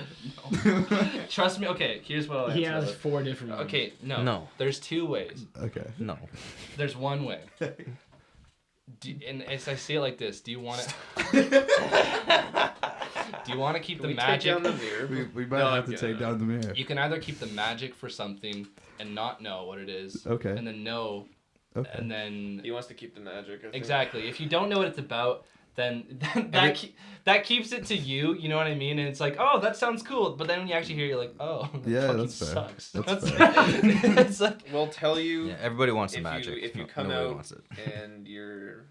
[SPEAKER 2] No. Trust me. Okay, here's what I'll answer.
[SPEAKER 5] He has
[SPEAKER 2] with.
[SPEAKER 5] 4 different. Ones.
[SPEAKER 2] Okay, no.
[SPEAKER 4] No.
[SPEAKER 2] There's 2 ways.
[SPEAKER 1] Okay.
[SPEAKER 4] No.
[SPEAKER 2] There's one way. And as I see it like this, do you want to? Do you want to keep
[SPEAKER 3] Can
[SPEAKER 2] the
[SPEAKER 3] we
[SPEAKER 2] magic?
[SPEAKER 3] take down the mirror?
[SPEAKER 1] We might
[SPEAKER 3] No,
[SPEAKER 1] have
[SPEAKER 3] I'm
[SPEAKER 1] to
[SPEAKER 3] kidding.
[SPEAKER 1] take down the mirror.
[SPEAKER 2] You can either keep the magic for something and not know what it is.
[SPEAKER 1] Okay.
[SPEAKER 2] And then know.
[SPEAKER 1] Okay.
[SPEAKER 2] And then
[SPEAKER 3] He wants to keep the magic. I think.
[SPEAKER 2] exactly. If you don't know what it's about, then that keeps it to you. You know what I mean? And it's like, oh, that sounds cool. But then when you actually hear, it, you're like, oh, that
[SPEAKER 1] Yeah,
[SPEAKER 2] fucking
[SPEAKER 1] that's fair.
[SPEAKER 2] sucks.
[SPEAKER 1] That's
[SPEAKER 2] it's like,
[SPEAKER 3] We'll tell you
[SPEAKER 4] Yeah, everybody wants the
[SPEAKER 3] if
[SPEAKER 4] magic.
[SPEAKER 3] if you
[SPEAKER 4] No-
[SPEAKER 3] come
[SPEAKER 4] nobody
[SPEAKER 3] out
[SPEAKER 4] wants it.
[SPEAKER 3] and you're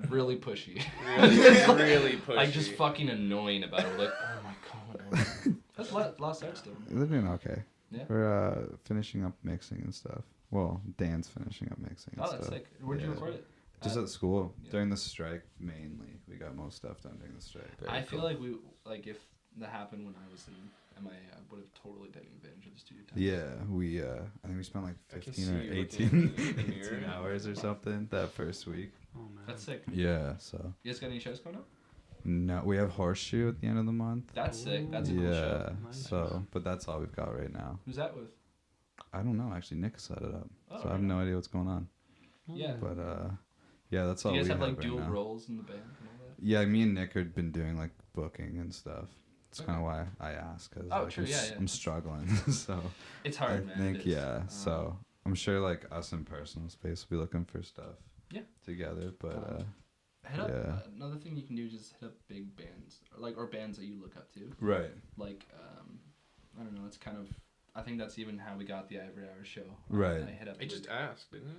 [SPEAKER 2] really pushy.
[SPEAKER 3] really pushy.
[SPEAKER 2] Like just fucking annoying about it. We're like, oh my god. That's last ex though.
[SPEAKER 1] They're doing okay.
[SPEAKER 2] Yeah.
[SPEAKER 1] We're finishing up mixing and stuff. Well, Dan's finishing up mixing and
[SPEAKER 2] Oh,
[SPEAKER 1] stuff.
[SPEAKER 2] that's sick. Where'd you
[SPEAKER 1] Yeah.
[SPEAKER 2] record it?
[SPEAKER 1] Just at school.
[SPEAKER 2] Yeah.
[SPEAKER 1] During the strike, mainly. We got most stuff done during the strike.
[SPEAKER 4] Very
[SPEAKER 2] I
[SPEAKER 4] cool.
[SPEAKER 2] feel like if that happened when I was in MIA, I would have totally taken advantage of the studio time.
[SPEAKER 1] Yeah, I think we spent like
[SPEAKER 3] I can
[SPEAKER 1] 15
[SPEAKER 3] see
[SPEAKER 1] or
[SPEAKER 3] you
[SPEAKER 1] 18,
[SPEAKER 3] looking in the mirror.
[SPEAKER 1] 18 hours or something that first week.
[SPEAKER 5] Oh man.
[SPEAKER 2] That's sick.
[SPEAKER 1] Yeah, so.
[SPEAKER 2] You guys got any shows coming up?
[SPEAKER 1] No, we have Horseshoe at the end of the month.
[SPEAKER 2] That's sick. That's a cool
[SPEAKER 1] Yeah,
[SPEAKER 2] show.
[SPEAKER 5] Nice.
[SPEAKER 1] so, but that's all we've got right now.
[SPEAKER 2] Who's that with?
[SPEAKER 1] I don't know, actually. Nick set it up.
[SPEAKER 2] Oh,
[SPEAKER 1] So I have
[SPEAKER 2] right
[SPEAKER 1] no
[SPEAKER 2] on.
[SPEAKER 1] idea what's going on.
[SPEAKER 2] Yeah.
[SPEAKER 1] But, yeah, that's
[SPEAKER 2] Do
[SPEAKER 1] all
[SPEAKER 2] you
[SPEAKER 1] we
[SPEAKER 2] guys have like
[SPEAKER 1] right
[SPEAKER 2] dual
[SPEAKER 1] now.
[SPEAKER 2] roles in the band and all that?
[SPEAKER 1] Yeah, me and Nick had been doing like booking and stuff. It's
[SPEAKER 2] Okay.
[SPEAKER 1] kind of why I asked, because
[SPEAKER 2] Oh, true, yeah.
[SPEAKER 1] I'm struggling. So
[SPEAKER 2] It's hard,
[SPEAKER 1] I
[SPEAKER 2] man.
[SPEAKER 1] think,
[SPEAKER 2] It is.
[SPEAKER 1] yeah. So I'm sure like us in personal space will be looking for stuff
[SPEAKER 2] Yeah.
[SPEAKER 1] together. But
[SPEAKER 2] hit up
[SPEAKER 1] yeah.
[SPEAKER 2] another thing you can do is just hit up big bands or bands that you look up to.
[SPEAKER 1] right.
[SPEAKER 2] Like I don't know. It's kind of I think that's even how we got the Ivory Hour show.
[SPEAKER 1] Right.
[SPEAKER 2] I hit up.
[SPEAKER 3] He just asked, didn't he?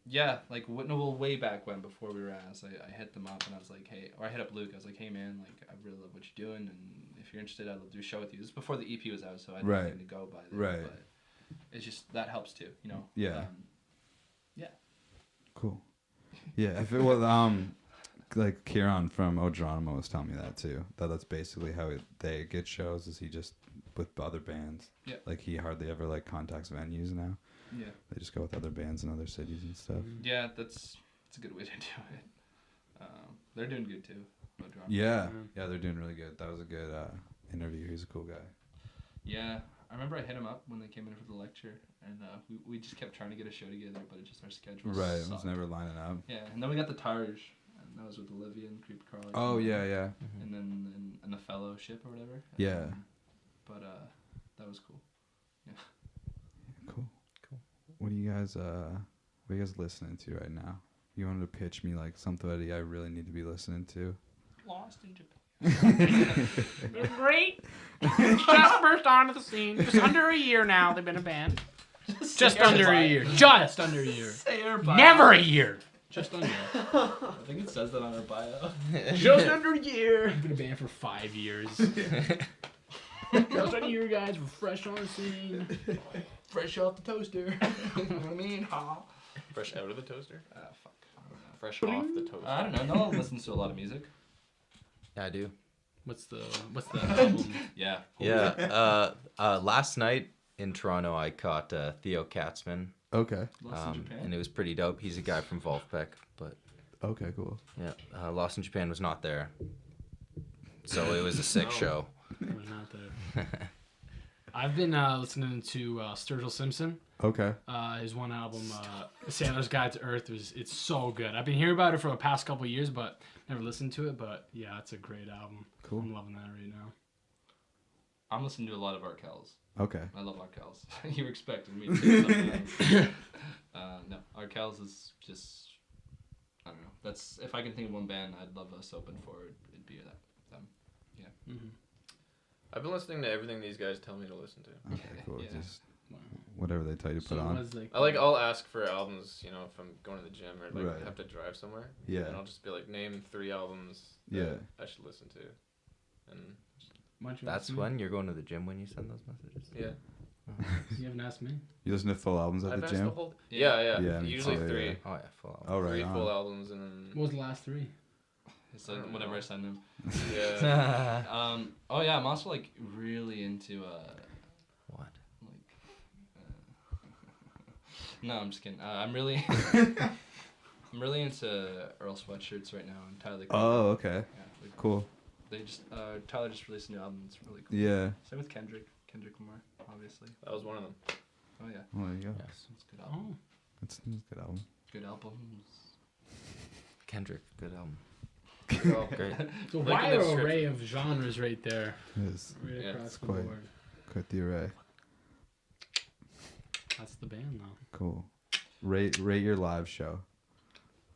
[SPEAKER 2] Yeah, like way back when, before we were asked, I hit them up and I was like, hey, or I hit up Luke. I was like, hey man, like I really love what you're doing, and if you're interested, I'd love to do a show with you. This is before the EP was out, so I didn't
[SPEAKER 1] Right.
[SPEAKER 2] have anything to go by then.
[SPEAKER 1] Right.
[SPEAKER 2] But it's just that helps too, you know.
[SPEAKER 1] Yeah.
[SPEAKER 2] Yeah.
[SPEAKER 1] Cool. Yeah. If it was like Kieran from Odronimo was telling me that too. That's basically how they get shows. Is he just with other bands?
[SPEAKER 2] Yeah.
[SPEAKER 1] Like he hardly ever like contacts venues now.
[SPEAKER 2] Yeah.
[SPEAKER 1] They just go with other bands in other cities and stuff.
[SPEAKER 2] Yeah, that's a good way to do it. They're doing good too. Odronimo.
[SPEAKER 1] Yeah. Yeah, they're doing really good. That was a good interview. He's a cool guy.
[SPEAKER 2] Yeah, I remember I hit him up when they came in for the lecture, and we just kept trying to get a show together, but it just our schedule.
[SPEAKER 1] Right. It was
[SPEAKER 2] sucked.
[SPEAKER 1] never lining up.
[SPEAKER 2] Yeah, and then we got the Targe, and that was with Olivia and Creep Carly.
[SPEAKER 1] Oh yeah, yeah.
[SPEAKER 2] And then and the fellowship or whatever.
[SPEAKER 1] Yeah.
[SPEAKER 2] But that was cool. Yeah.
[SPEAKER 1] Cool. What are you guys listening to right now? You wanted to pitch me like somebody I really need to be listening to?
[SPEAKER 2] Lost in Japan.
[SPEAKER 5] They're great. Just burst onto the scene. Just under a year now. They've been a band. Just under a year. Just under a year.
[SPEAKER 2] Say our bio.
[SPEAKER 5] Never a year. Just under.
[SPEAKER 2] I think it says that on our bio.
[SPEAKER 5] Just under a year. Been a band for 5 years. Just under a year, guys. We're fresh on the scene.
[SPEAKER 2] Fresh off the toaster. You know what I mean?
[SPEAKER 3] Fresh out of the toaster?
[SPEAKER 2] Fuck.
[SPEAKER 3] Fresh off the toaster.
[SPEAKER 2] I don't know. No one listens to a lot of music.
[SPEAKER 4] Yeah, I do.
[SPEAKER 5] What's the album?
[SPEAKER 2] Yeah.
[SPEAKER 4] Yeah. Last night in Toronto, I caught Theo Katzman,
[SPEAKER 1] Okay.
[SPEAKER 2] Lost in Japan.
[SPEAKER 4] and it was pretty dope. He's a guy from Wolfpack, but
[SPEAKER 1] Okay. Cool.
[SPEAKER 4] yeah, Lost in Japan was not there, so it was a sick show.
[SPEAKER 5] We're not there. I've been listening to Sturgill Simpson.
[SPEAKER 1] Okay.
[SPEAKER 5] His one album, Sailor's Guide to Earth, it's so good. I've been hearing about it for the past couple of years, but never listened to it. But yeah, it's a great album.
[SPEAKER 1] Cool.
[SPEAKER 5] I'm loving that right now.
[SPEAKER 2] I'm listening to a lot of Arkells.
[SPEAKER 1] Okay.
[SPEAKER 2] I love Arkells. You were expecting me to say something else. No, Arkells is just, I don't know. That's, if I can think of one band I'd love us open for, it'd be them. Yeah.
[SPEAKER 5] Mm-hmm.
[SPEAKER 3] I've been listening to everything these guys tell me to listen to.
[SPEAKER 1] Okay. Cool.
[SPEAKER 2] Yeah.
[SPEAKER 1] Just whatever they tell you to put on.
[SPEAKER 3] I'll ask for albums, you know, if I'm going to the gym or like
[SPEAKER 1] Right.
[SPEAKER 3] have to drive somewhere.
[SPEAKER 1] Yeah.
[SPEAKER 3] And I'll just be like, name 3 albums that
[SPEAKER 1] Yeah.
[SPEAKER 3] I should listen to. And
[SPEAKER 4] That's when you're going to the gym when you send those messages.
[SPEAKER 3] yeah.
[SPEAKER 5] You haven't asked me.
[SPEAKER 1] You listen to full albums at
[SPEAKER 3] I've
[SPEAKER 1] the
[SPEAKER 3] asked
[SPEAKER 1] gym?
[SPEAKER 3] the whole yeah.
[SPEAKER 1] Yeah, me
[SPEAKER 3] Usually
[SPEAKER 1] too,
[SPEAKER 3] 3.
[SPEAKER 1] yeah.
[SPEAKER 4] Oh yeah, full.
[SPEAKER 1] Oh, right
[SPEAKER 3] 3
[SPEAKER 1] on.
[SPEAKER 3] full albums and then
[SPEAKER 5] What was the last 3?
[SPEAKER 2] It's like whenever I send them.
[SPEAKER 3] yeah.
[SPEAKER 2] Oh yeah, I'm also like really into
[SPEAKER 4] What?
[SPEAKER 2] like No, I'm just kidding. I'm really I'm really into Earl Sweatshirts right now and Tyler.
[SPEAKER 1] Oh, okay.
[SPEAKER 2] Yeah,
[SPEAKER 1] Cool.
[SPEAKER 2] They just Tyler just released a new album. It's really cool.
[SPEAKER 1] Yeah.
[SPEAKER 2] Same with Kendrick Lamar, obviously.
[SPEAKER 3] That was one of them.
[SPEAKER 2] Oh yeah.
[SPEAKER 1] Well, there you go.
[SPEAKER 4] Yes.
[SPEAKER 2] It's a good album.
[SPEAKER 5] Oh.
[SPEAKER 1] That's a good album.
[SPEAKER 2] Good albums.
[SPEAKER 4] Kendrick, good album.
[SPEAKER 3] Oh,
[SPEAKER 4] Great.
[SPEAKER 5] So
[SPEAKER 3] Link in
[SPEAKER 5] wide
[SPEAKER 3] the description.
[SPEAKER 5] array of genres right there,
[SPEAKER 1] It is
[SPEAKER 5] right
[SPEAKER 3] Yeah,
[SPEAKER 5] across
[SPEAKER 1] it's
[SPEAKER 5] the
[SPEAKER 1] quite-
[SPEAKER 5] board.
[SPEAKER 1] quite the array.
[SPEAKER 5] That's the band though.
[SPEAKER 1] Cool. Rate your live show.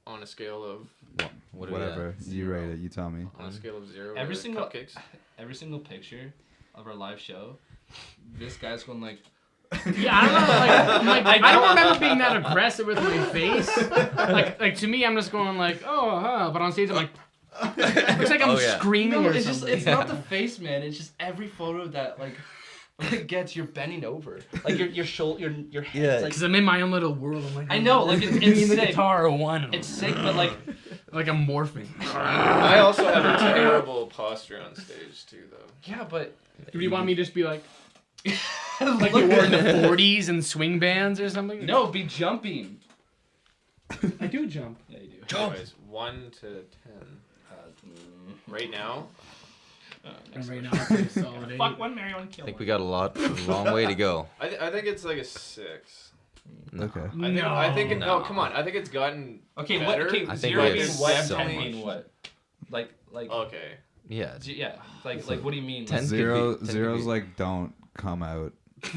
[SPEAKER 3] On a scale of
[SPEAKER 4] What do we
[SPEAKER 1] Whatever. You rate it. You tell me.
[SPEAKER 3] on a scale of 0
[SPEAKER 2] Every
[SPEAKER 3] to
[SPEAKER 2] single-
[SPEAKER 3] cupcakes.
[SPEAKER 2] Every single picture of our live show, this guy's going like.
[SPEAKER 5] Yeah, I don't know. Like, I'm like, I don't remember being that aggressive with my face. Like to me, I'm just going like, oh, but on stage, I'm like, looks like I'm
[SPEAKER 4] Oh, yeah.
[SPEAKER 5] screaming
[SPEAKER 2] No,
[SPEAKER 5] or
[SPEAKER 2] it's just
[SPEAKER 5] something.
[SPEAKER 2] it's not the face, man. It's just every photo that like gets you're bending over, like your shoulder, your head.
[SPEAKER 4] Yeah.
[SPEAKER 2] Like,
[SPEAKER 5] Because I'm in my own little world. I'm like,
[SPEAKER 2] I know, like it's
[SPEAKER 5] me and the
[SPEAKER 2] sick.
[SPEAKER 5] guitar are one.
[SPEAKER 2] It's sick, but like
[SPEAKER 5] like I'm morphing.
[SPEAKER 3] I also have a terrible posture on stage too, though.
[SPEAKER 2] yeah, but
[SPEAKER 5] Do you want me to just be like you were in the 40s and swing bands or something?
[SPEAKER 2] no, be jumping.
[SPEAKER 5] I do jump.
[SPEAKER 2] Yeah, you do.
[SPEAKER 3] Anyways, 1 to 10. Right now,
[SPEAKER 5] And right now, it's a solid 8.
[SPEAKER 2] Fuck one, Mary, I want to
[SPEAKER 4] I
[SPEAKER 2] kill
[SPEAKER 4] think
[SPEAKER 2] one.
[SPEAKER 4] we got a long way to go.
[SPEAKER 3] I think it's like a 6.
[SPEAKER 4] No.
[SPEAKER 1] Okay.
[SPEAKER 3] I think it, no,
[SPEAKER 4] No.
[SPEAKER 3] come on. I think it's gotten
[SPEAKER 2] Okay,
[SPEAKER 3] better.
[SPEAKER 2] what? Okay,
[SPEAKER 4] I think
[SPEAKER 2] 0
[SPEAKER 4] we
[SPEAKER 2] being
[SPEAKER 4] have
[SPEAKER 2] what?
[SPEAKER 4] so
[SPEAKER 2] 10
[SPEAKER 4] much.
[SPEAKER 2] being what? Like.
[SPEAKER 3] Okay.
[SPEAKER 4] Yeah.
[SPEAKER 2] Yeah, like what do you mean?
[SPEAKER 4] 10
[SPEAKER 2] Like,
[SPEAKER 4] could
[SPEAKER 1] Zero.
[SPEAKER 4] be- 10 could
[SPEAKER 1] Zero's
[SPEAKER 4] be-
[SPEAKER 1] like don't come out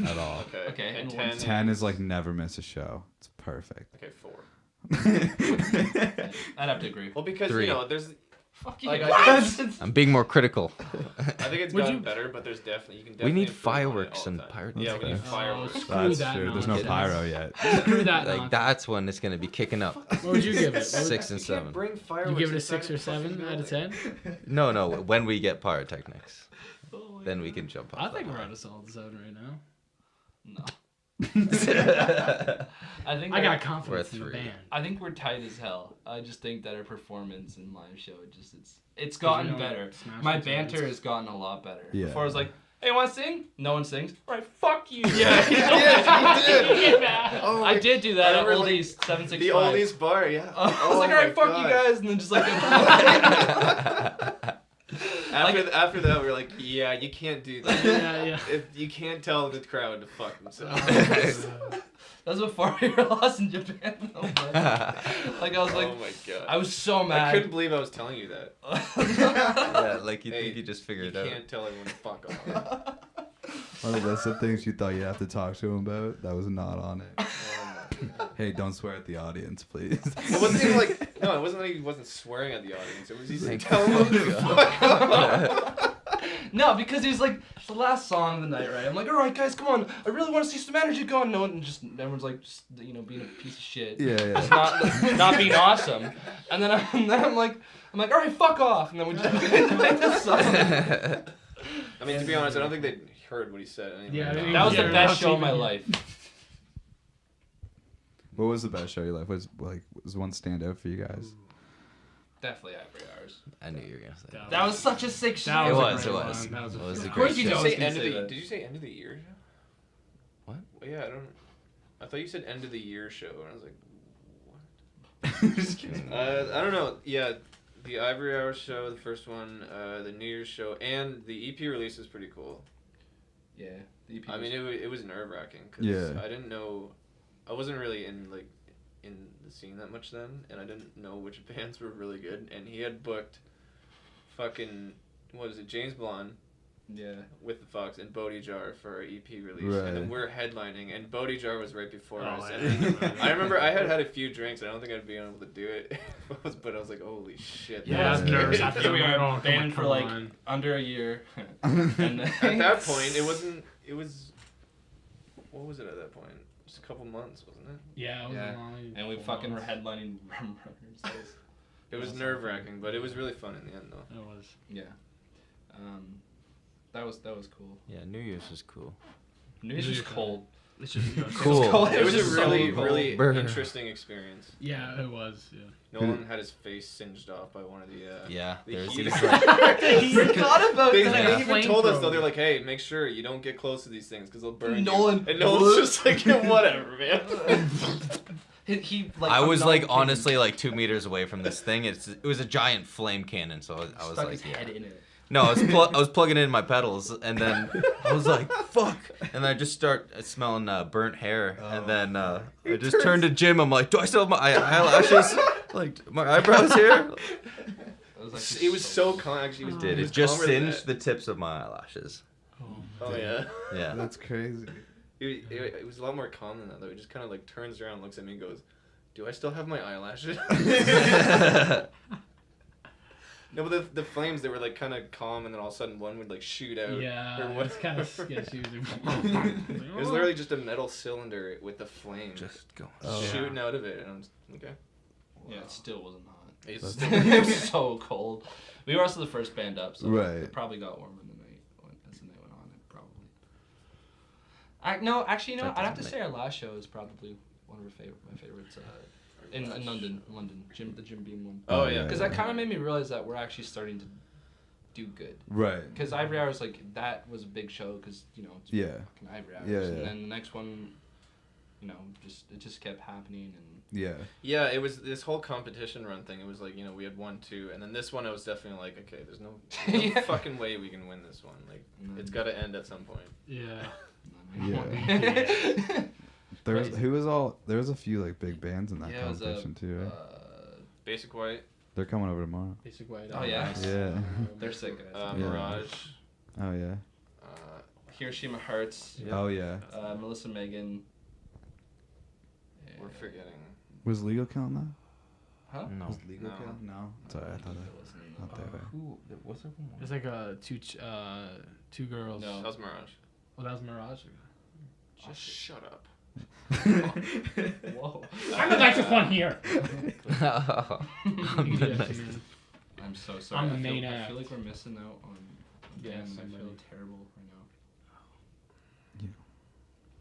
[SPEAKER 1] at all.
[SPEAKER 3] Okay.
[SPEAKER 2] Okay,
[SPEAKER 3] And
[SPEAKER 2] and
[SPEAKER 3] 10.
[SPEAKER 2] what's
[SPEAKER 1] 10 is like never miss a show. It's perfect.
[SPEAKER 3] Okay, 4.
[SPEAKER 2] I'd have to agree.
[SPEAKER 3] Well, because
[SPEAKER 4] 3.
[SPEAKER 3] there's.
[SPEAKER 2] Fuck you.
[SPEAKER 3] Like,
[SPEAKER 4] I'm being more critical.
[SPEAKER 3] I think it's
[SPEAKER 5] Would
[SPEAKER 3] gotten
[SPEAKER 5] you-
[SPEAKER 3] better, but there's definitely you can
[SPEAKER 4] We
[SPEAKER 3] definitely.
[SPEAKER 4] need
[SPEAKER 3] improve on it
[SPEAKER 4] fireworks
[SPEAKER 3] all the
[SPEAKER 4] and
[SPEAKER 3] time.
[SPEAKER 4] pirates.
[SPEAKER 3] Yeah, we need
[SPEAKER 5] Oh,
[SPEAKER 3] fireworks.
[SPEAKER 5] screw
[SPEAKER 1] That's
[SPEAKER 5] that
[SPEAKER 1] true. There's no
[SPEAKER 5] nonsense.
[SPEAKER 1] pyro yet.
[SPEAKER 5] Screw that.
[SPEAKER 4] Like
[SPEAKER 5] nonsense.
[SPEAKER 4] that's when it's gonna be kicking up.
[SPEAKER 5] What would you give it?
[SPEAKER 4] 6 and
[SPEAKER 3] You
[SPEAKER 4] 7.
[SPEAKER 3] can't bring
[SPEAKER 5] You
[SPEAKER 3] fireworks
[SPEAKER 5] give it a
[SPEAKER 3] inside
[SPEAKER 5] 6 or
[SPEAKER 3] the fucking
[SPEAKER 5] 7 out of
[SPEAKER 3] building.
[SPEAKER 5] 10?
[SPEAKER 4] No, when we get pyrotechnics, then we can jump
[SPEAKER 5] I
[SPEAKER 4] off.
[SPEAKER 5] think
[SPEAKER 4] that
[SPEAKER 5] we're
[SPEAKER 4] high.
[SPEAKER 5] at a solid 7 right now.
[SPEAKER 2] No. I think
[SPEAKER 5] I got
[SPEAKER 2] we're-
[SPEAKER 5] confidence in the
[SPEAKER 4] We're 3.
[SPEAKER 5] band.
[SPEAKER 2] I think we're tight as hell. I just think that our performance and live show it's gotten
[SPEAKER 5] you don't
[SPEAKER 2] better.
[SPEAKER 5] smash
[SPEAKER 2] My
[SPEAKER 5] the
[SPEAKER 2] banter
[SPEAKER 5] tunes.
[SPEAKER 2] has gotten a lot better.
[SPEAKER 1] Yeah.
[SPEAKER 2] Before I was like, hey, want to sing? No one sings. All right, fuck you.
[SPEAKER 3] Yeah, you did. Oh
[SPEAKER 2] I
[SPEAKER 3] my-
[SPEAKER 2] did do
[SPEAKER 3] I
[SPEAKER 2] that at
[SPEAKER 3] remember, like,
[SPEAKER 2] Oldies 765.
[SPEAKER 3] The oldies bar, yeah.
[SPEAKER 2] I was
[SPEAKER 3] Oh
[SPEAKER 2] like, all right,
[SPEAKER 3] my
[SPEAKER 2] fuck
[SPEAKER 3] God.
[SPEAKER 2] you guys, and then just like.
[SPEAKER 3] After that, we were like, yeah, you can't do that.
[SPEAKER 5] Yeah.
[SPEAKER 3] If you can't tell the crowd to fuck themselves.
[SPEAKER 2] That was before we were lost in Japan. Though, but, like I was like,
[SPEAKER 3] oh my god.
[SPEAKER 2] I was so mad.
[SPEAKER 3] I couldn't believe I was telling you that.
[SPEAKER 4] Yeah, like you
[SPEAKER 3] Hey,
[SPEAKER 4] think you just figured
[SPEAKER 3] You
[SPEAKER 4] it out.
[SPEAKER 3] can't tell everyone to fuck off.
[SPEAKER 1] On the list of things you thought you'd have to talk to him about, that was not on it.
[SPEAKER 3] Oh my God.
[SPEAKER 1] Hey, don't swear at the audience, please.
[SPEAKER 3] It wasn't even like, no, it wasn't like he wasn't swearing at the audience. It was he's
[SPEAKER 4] Thank
[SPEAKER 3] telling them to fuck off.
[SPEAKER 2] No, because he was like, it's the last song of the night, right? I'm like, all right, guys, come on. I really want to see some energy going. No one, just everyone's like, just, being a piece of shit.
[SPEAKER 1] Yeah, yeah.
[SPEAKER 2] Just not being awesome. And then I'm like, all right, fuck off. And then we just make the song.
[SPEAKER 3] I mean, to be honest, I don't think they heard what he said. Anyway.
[SPEAKER 5] Yeah, I didn't
[SPEAKER 2] That was the
[SPEAKER 5] Yeah,
[SPEAKER 2] best
[SPEAKER 5] not
[SPEAKER 2] show of
[SPEAKER 5] even-
[SPEAKER 2] my life.
[SPEAKER 1] What was the best show you liked? Was one stand out for you guys?
[SPEAKER 2] Definitely Ivory Hours.
[SPEAKER 4] I knew you were gonna say that.
[SPEAKER 2] That was such a sick show.
[SPEAKER 5] That
[SPEAKER 4] It
[SPEAKER 5] a
[SPEAKER 4] was,
[SPEAKER 5] great
[SPEAKER 4] it was.
[SPEAKER 5] one. That was
[SPEAKER 4] It was a
[SPEAKER 5] of
[SPEAKER 4] great
[SPEAKER 5] course you
[SPEAKER 3] Did you
[SPEAKER 2] show.
[SPEAKER 5] know.
[SPEAKER 3] say
[SPEAKER 2] gonna
[SPEAKER 3] end of
[SPEAKER 2] say
[SPEAKER 3] the?
[SPEAKER 2] that.
[SPEAKER 3] Did you say end of the year?
[SPEAKER 4] What?
[SPEAKER 3] Well, yeah, I don't. I thought you said end of the year show, and I was like, what?
[SPEAKER 1] Just kidding.
[SPEAKER 3] I don't know. Yeah, the Ivory Hour show, the first one, the New Year's show, and the EP release is pretty cool.
[SPEAKER 2] Yeah. The EP
[SPEAKER 3] I mean, it was nerve wracking because
[SPEAKER 1] Yeah.
[SPEAKER 3] I didn't know, I wasn't really in the scene that much then, and I didn't know which bands were really good. And he had booked, fucking, what is it, James Blonde
[SPEAKER 2] Yeah.
[SPEAKER 3] with the Fox and Bodhi Jar for our EP release,
[SPEAKER 1] Right.
[SPEAKER 3] and then we're headlining, and Bodhi Jar was right before us.
[SPEAKER 5] Oh,
[SPEAKER 3] And
[SPEAKER 5] yeah.
[SPEAKER 3] then, I remember I had a few drinks. I don't think I'd be able to do it, but I was like, holy shit.
[SPEAKER 5] Yeah,
[SPEAKER 1] Yeah.
[SPEAKER 5] I was nervous after
[SPEAKER 2] Here we
[SPEAKER 5] that.
[SPEAKER 2] are,
[SPEAKER 5] Oh, come
[SPEAKER 2] banned
[SPEAKER 5] on,
[SPEAKER 2] for
[SPEAKER 5] come
[SPEAKER 2] like
[SPEAKER 5] on.
[SPEAKER 2] under a year. And then-
[SPEAKER 3] At that point, it was, what was it at that point? Just a couple months, wasn't it?
[SPEAKER 5] Yeah, it was
[SPEAKER 2] Yeah.
[SPEAKER 5] a long.
[SPEAKER 2] And we
[SPEAKER 5] full
[SPEAKER 2] fucking were
[SPEAKER 5] months.
[SPEAKER 2] headlining Rum Runners.
[SPEAKER 3] It was nerve wracking, but it was really fun in the end, though.
[SPEAKER 5] It was.
[SPEAKER 2] Yeah. That was cool.
[SPEAKER 4] Yeah, New Year's was cool.
[SPEAKER 2] New Year's was cold.
[SPEAKER 5] It's just
[SPEAKER 4] Cool.
[SPEAKER 3] It was a
[SPEAKER 2] just so
[SPEAKER 3] really,
[SPEAKER 2] cold.
[SPEAKER 3] really
[SPEAKER 4] Burr.
[SPEAKER 3] interesting experience.
[SPEAKER 5] Yeah, it was. Yeah.
[SPEAKER 3] Nolan had his face singed off by one of the.
[SPEAKER 4] Yeah,
[SPEAKER 3] the
[SPEAKER 4] there's
[SPEAKER 3] heat-
[SPEAKER 4] these like,
[SPEAKER 2] Forgot about
[SPEAKER 3] They,
[SPEAKER 2] that.
[SPEAKER 3] they even told us though,
[SPEAKER 5] Flamethrower.
[SPEAKER 3] they're like, hey, make sure you don't get close to these things because they'll burn
[SPEAKER 2] Nolan-
[SPEAKER 3] you. And Nolan's just like, whatever, man.
[SPEAKER 2] He like.
[SPEAKER 4] I
[SPEAKER 2] I'm
[SPEAKER 4] was
[SPEAKER 2] not
[SPEAKER 4] like
[SPEAKER 2] kidding.
[SPEAKER 4] honestly like 2 meters away from this thing. It was a giant flame cannon, so I was
[SPEAKER 2] Stuck
[SPEAKER 4] like,
[SPEAKER 2] his head in it.
[SPEAKER 4] No, I was plugging in my pedals, and then I was like, "Fuck!" And I just start smelling burnt hair, and then I just turned to Jim. I'm like, "Do I still have my eyelashes? Like my eyebrows here?"
[SPEAKER 3] It was so calm. Actually, it was,
[SPEAKER 4] Did
[SPEAKER 3] was
[SPEAKER 4] it just
[SPEAKER 3] calmer than
[SPEAKER 4] singed
[SPEAKER 3] that.
[SPEAKER 4] the tips of my eyelashes?
[SPEAKER 3] Oh yeah.
[SPEAKER 4] Yeah.
[SPEAKER 1] That's crazy.
[SPEAKER 3] It was a lot more calm than that though. It just kind of like turns around, looks at me, and goes, "Do I still have my eyelashes?" No, but the flames, they were like kind of calm, and then all of a sudden one would like shoot out.
[SPEAKER 5] Yeah,
[SPEAKER 3] or what?
[SPEAKER 5] it's kind of sketchy.
[SPEAKER 3] It was literally just a metal cylinder with the flame
[SPEAKER 4] Just go.
[SPEAKER 3] shooting out of it, and I'm just okay.
[SPEAKER 2] Yeah, it still wasn't hot.
[SPEAKER 3] It's
[SPEAKER 2] It was so cold. We were also the first band up, so
[SPEAKER 1] Right.
[SPEAKER 2] it probably got warmer in the night as the night went on. It probably. No, actually, you know,
[SPEAKER 4] That
[SPEAKER 2] I'd have to
[SPEAKER 4] doesn't
[SPEAKER 2] say our last show is probably one of my favorites. In London, the Jim Beam one.
[SPEAKER 3] Oh yeah.
[SPEAKER 2] Because that kind of made me realize that we're actually starting to do good.
[SPEAKER 1] Right.
[SPEAKER 2] Because Ivory Hours, like, that was a big show because, you know, it's
[SPEAKER 1] Yeah.
[SPEAKER 2] fucking Ivory Hours.
[SPEAKER 1] Yeah,
[SPEAKER 2] And
[SPEAKER 1] yeah.
[SPEAKER 2] then the next one, you know, it just kept happening. And
[SPEAKER 1] Yeah.
[SPEAKER 3] Yeah, it was this whole competition run thing. It was like, you know, we had 1, 2, and then this one I was definitely like, okay, there's no
[SPEAKER 2] Yeah.
[SPEAKER 3] fucking way we can win this one. Like, it's got to end at some point.
[SPEAKER 5] Yeah.
[SPEAKER 2] yeah.
[SPEAKER 1] There was a few like big bands in that
[SPEAKER 2] Yeah, it was,
[SPEAKER 1] competition too, right?
[SPEAKER 3] Basic White,
[SPEAKER 1] They're coming over tomorrow.
[SPEAKER 5] Basic White.
[SPEAKER 2] Oh, yeah?
[SPEAKER 5] Nice.
[SPEAKER 1] Yeah.
[SPEAKER 2] They're sick, guys.
[SPEAKER 1] Yeah.
[SPEAKER 3] Mirage,
[SPEAKER 1] Oh yeah.
[SPEAKER 2] Hiroshima Hearts,
[SPEAKER 1] Oh yeah.
[SPEAKER 2] Melissa Megan.
[SPEAKER 3] we're forgetting.
[SPEAKER 1] Was Legal count that?
[SPEAKER 2] Huh?
[SPEAKER 4] No.
[SPEAKER 1] Was Legal
[SPEAKER 3] No.
[SPEAKER 1] count? No. Sorry, I thought not that way.
[SPEAKER 4] Who? What's there one more?
[SPEAKER 5] There's like two girls.
[SPEAKER 2] No.
[SPEAKER 3] That was Mirage.
[SPEAKER 5] Oh, that was Mirage.
[SPEAKER 3] Just shut up.
[SPEAKER 2] Whoa.
[SPEAKER 5] I'm the nicest one here.
[SPEAKER 4] I'm the nicest.
[SPEAKER 2] I'm so sorry.
[SPEAKER 5] I'm the
[SPEAKER 2] I
[SPEAKER 5] main
[SPEAKER 2] feel
[SPEAKER 5] act.
[SPEAKER 2] like we're missing out on
[SPEAKER 5] Yeah,
[SPEAKER 2] bands. I feel
[SPEAKER 5] somebody.
[SPEAKER 2] terrible right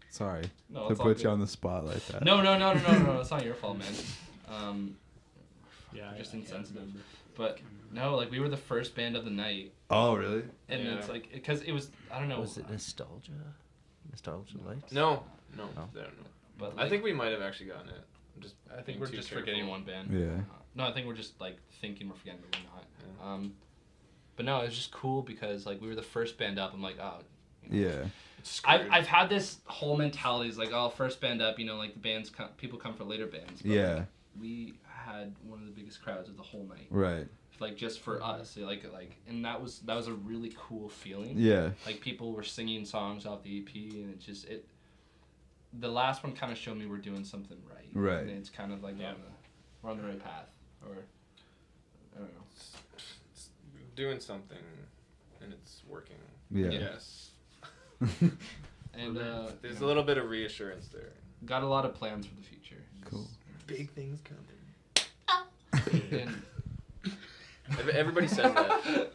[SPEAKER 1] Sorry
[SPEAKER 2] now. No,
[SPEAKER 1] to
[SPEAKER 2] it's all
[SPEAKER 1] put
[SPEAKER 2] good.
[SPEAKER 1] you on the spot like that.
[SPEAKER 2] No, it's not your fault, man.
[SPEAKER 5] Yeah.
[SPEAKER 2] Just
[SPEAKER 5] I can't
[SPEAKER 2] insensitive.
[SPEAKER 5] remember.
[SPEAKER 2] But no, like we were the first band of the night,
[SPEAKER 1] Oh really?
[SPEAKER 2] and
[SPEAKER 3] Yeah.
[SPEAKER 2] it's like because it was I don't know.
[SPEAKER 4] Was it nostalgia? Nostalgia lights?
[SPEAKER 3] No.
[SPEAKER 4] Oh.
[SPEAKER 3] I don't know.
[SPEAKER 2] But
[SPEAKER 3] I think we might have actually gotten it. I'm just
[SPEAKER 2] I think
[SPEAKER 3] being
[SPEAKER 2] we're
[SPEAKER 3] too
[SPEAKER 2] just
[SPEAKER 3] careful.
[SPEAKER 2] forgetting one band.
[SPEAKER 1] Yeah.
[SPEAKER 2] No, I think we're just like thinking we're forgetting, but we're not.
[SPEAKER 3] Yeah.
[SPEAKER 2] But no, it was just cool because like we were the first band up. I'm like, oh. You know.
[SPEAKER 1] Yeah.
[SPEAKER 2] I've had this whole mentality is like, oh, first band up, you know, like the bands people come for later bands. But,
[SPEAKER 1] Yeah.
[SPEAKER 2] like, we had one of the biggest crowds of the whole night,
[SPEAKER 1] Right.
[SPEAKER 2] like just for us, and that was a really cool feeling.
[SPEAKER 1] Yeah.
[SPEAKER 2] Like people were singing songs off the EP, and the last one kind of showed me we're doing something right.
[SPEAKER 1] Right.
[SPEAKER 2] And it's kind of like we're on the right path, or I don't know.
[SPEAKER 3] It's doing something, and it's working.
[SPEAKER 1] Yeah.
[SPEAKER 3] Yes.
[SPEAKER 2] And
[SPEAKER 3] There's a little bit of reassurance there.
[SPEAKER 2] got a lot of plans for the future.
[SPEAKER 1] Cool.
[SPEAKER 3] Big things coming.
[SPEAKER 2] And
[SPEAKER 3] Everybody says that.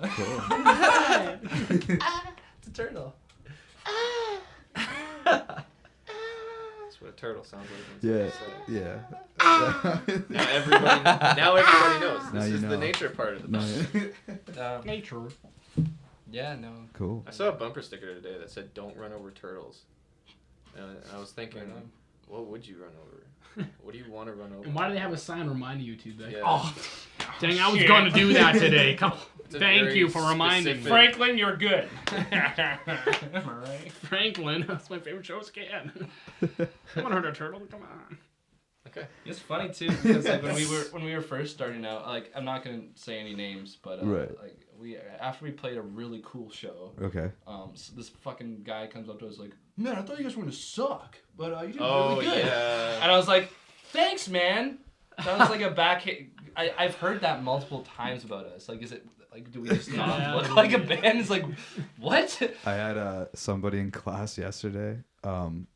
[SPEAKER 1] Cool.
[SPEAKER 2] it's a turtle.
[SPEAKER 3] That's what a turtle sounds like. when
[SPEAKER 1] Yeah.
[SPEAKER 3] someone says it.
[SPEAKER 1] Yeah.
[SPEAKER 3] Now everybody knows.
[SPEAKER 1] Now
[SPEAKER 3] This
[SPEAKER 1] you
[SPEAKER 3] is
[SPEAKER 1] know.
[SPEAKER 3] the nature part of the podcast.
[SPEAKER 1] No.
[SPEAKER 5] Nature.
[SPEAKER 2] Yeah, no.
[SPEAKER 1] Cool.
[SPEAKER 3] I saw a bumper sticker today that said "Don't run over turtles," and I was thinking,
[SPEAKER 2] Right on.
[SPEAKER 3] what would you run over? What do you want to run over?
[SPEAKER 5] And why do they have a sign reminding you to? Like,
[SPEAKER 3] Yeah.
[SPEAKER 5] oh, dang! I was going to do that today. Come.
[SPEAKER 3] It's a
[SPEAKER 5] Thank
[SPEAKER 3] very
[SPEAKER 5] you for reminding me.
[SPEAKER 3] specific-
[SPEAKER 5] Franklin, you're good.
[SPEAKER 2] Am I right?
[SPEAKER 5] Franklin, that's my favorite show. Scan. I want to hurt a turtle. Come on.
[SPEAKER 3] Okay.
[SPEAKER 2] It's funny too because like when we were first starting out, like I'm not gonna say any names, but
[SPEAKER 1] Right.
[SPEAKER 2] like after we played a really cool show,
[SPEAKER 1] Okay.
[SPEAKER 2] so this fucking guy comes up to us like, man, I thought you guys were gonna suck, but you did
[SPEAKER 3] Oh
[SPEAKER 2] really good.
[SPEAKER 3] yeah.
[SPEAKER 2] And I was like, thanks, man. That was like a back hit. I've heard that multiple times about us. Like, is it like do we just not
[SPEAKER 5] Yeah.
[SPEAKER 2] look like a band? It's like, what?
[SPEAKER 1] I had somebody in class yesterday.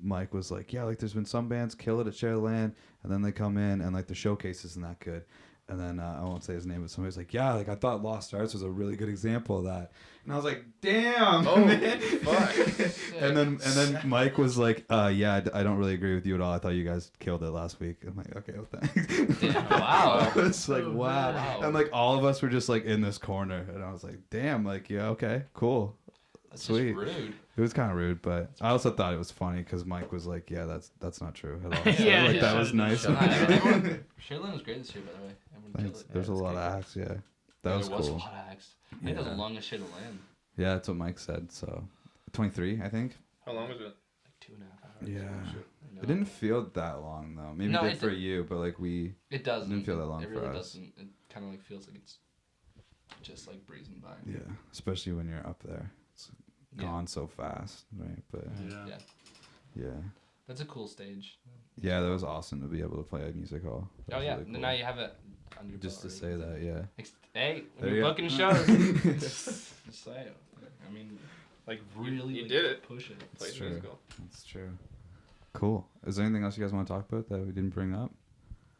[SPEAKER 1] Mike was like, yeah, like there's been some bands kill it at Share Land, and then they come in and like the showcase isn't that good. And then I won't say his name, but somebody's like, yeah, like I thought Lost Arts was a really good example of that. And I was like, damn.
[SPEAKER 3] Oh,
[SPEAKER 1] man.
[SPEAKER 3] fuck.
[SPEAKER 1] and then Mike was like, yeah, I don't really agree with you at all. I thought you guys killed it last week. I'm like, okay, well, thanks.
[SPEAKER 2] Damn, wow.
[SPEAKER 1] It's like, wow.
[SPEAKER 2] Wow.
[SPEAKER 1] And like all of us were just like in this corner, and I was like, damn, like yeah, okay, cool.
[SPEAKER 2] That's
[SPEAKER 1] Sweet.
[SPEAKER 2] just rude.
[SPEAKER 1] It was kind of rude, but I also thought it was funny because Mike was like, "Yeah, that's not true at all." So,
[SPEAKER 5] Yeah,
[SPEAKER 1] like
[SPEAKER 5] yeah.
[SPEAKER 1] that was nice.
[SPEAKER 2] Sherlyn was great this year, by the way. Everyone killed
[SPEAKER 1] Thanks.
[SPEAKER 2] it.
[SPEAKER 1] There's a lot of acts, yeah. That was
[SPEAKER 2] There was a
[SPEAKER 1] cool.
[SPEAKER 2] lot of acts. I think that was
[SPEAKER 1] Yeah.
[SPEAKER 2] the longest shit to land.
[SPEAKER 1] Yeah, that's what Mike said. So, 23, I think.
[SPEAKER 3] How long was it?
[SPEAKER 2] Like 2.5 hours.
[SPEAKER 1] Yeah.
[SPEAKER 2] I know.
[SPEAKER 1] It didn't feel that long though. Maybe
[SPEAKER 2] No,
[SPEAKER 1] it did
[SPEAKER 2] it
[SPEAKER 1] for
[SPEAKER 2] did-
[SPEAKER 1] you, but like we.
[SPEAKER 2] It doesn't.
[SPEAKER 1] Didn't feel that long
[SPEAKER 2] It
[SPEAKER 1] for
[SPEAKER 2] really
[SPEAKER 1] us.
[SPEAKER 2] doesn't. It kind of like feels like it's just like breezing by.
[SPEAKER 1] Yeah, especially when you're up there. It's
[SPEAKER 2] Yeah.
[SPEAKER 1] gone so fast, right? But
[SPEAKER 2] Yeah.
[SPEAKER 1] yeah.
[SPEAKER 2] That's a cool stage.
[SPEAKER 1] Yeah, that was awesome to be able to play at music hall. That
[SPEAKER 2] Oh
[SPEAKER 1] was
[SPEAKER 2] yeah.
[SPEAKER 1] really cool.
[SPEAKER 2] Now you have it on your
[SPEAKER 1] Just to
[SPEAKER 2] belt
[SPEAKER 1] say
[SPEAKER 2] already.
[SPEAKER 1] that, yeah.
[SPEAKER 2] Hey, when
[SPEAKER 1] There
[SPEAKER 2] you're
[SPEAKER 1] you go.
[SPEAKER 2] booking shows, just say it. I mean, like really,
[SPEAKER 3] you
[SPEAKER 2] like,
[SPEAKER 3] did it.
[SPEAKER 2] Push it.
[SPEAKER 3] Played
[SPEAKER 1] true.
[SPEAKER 3] musical.
[SPEAKER 1] That's true. Cool. Is there anything else you guys want to talk about that we didn't bring up?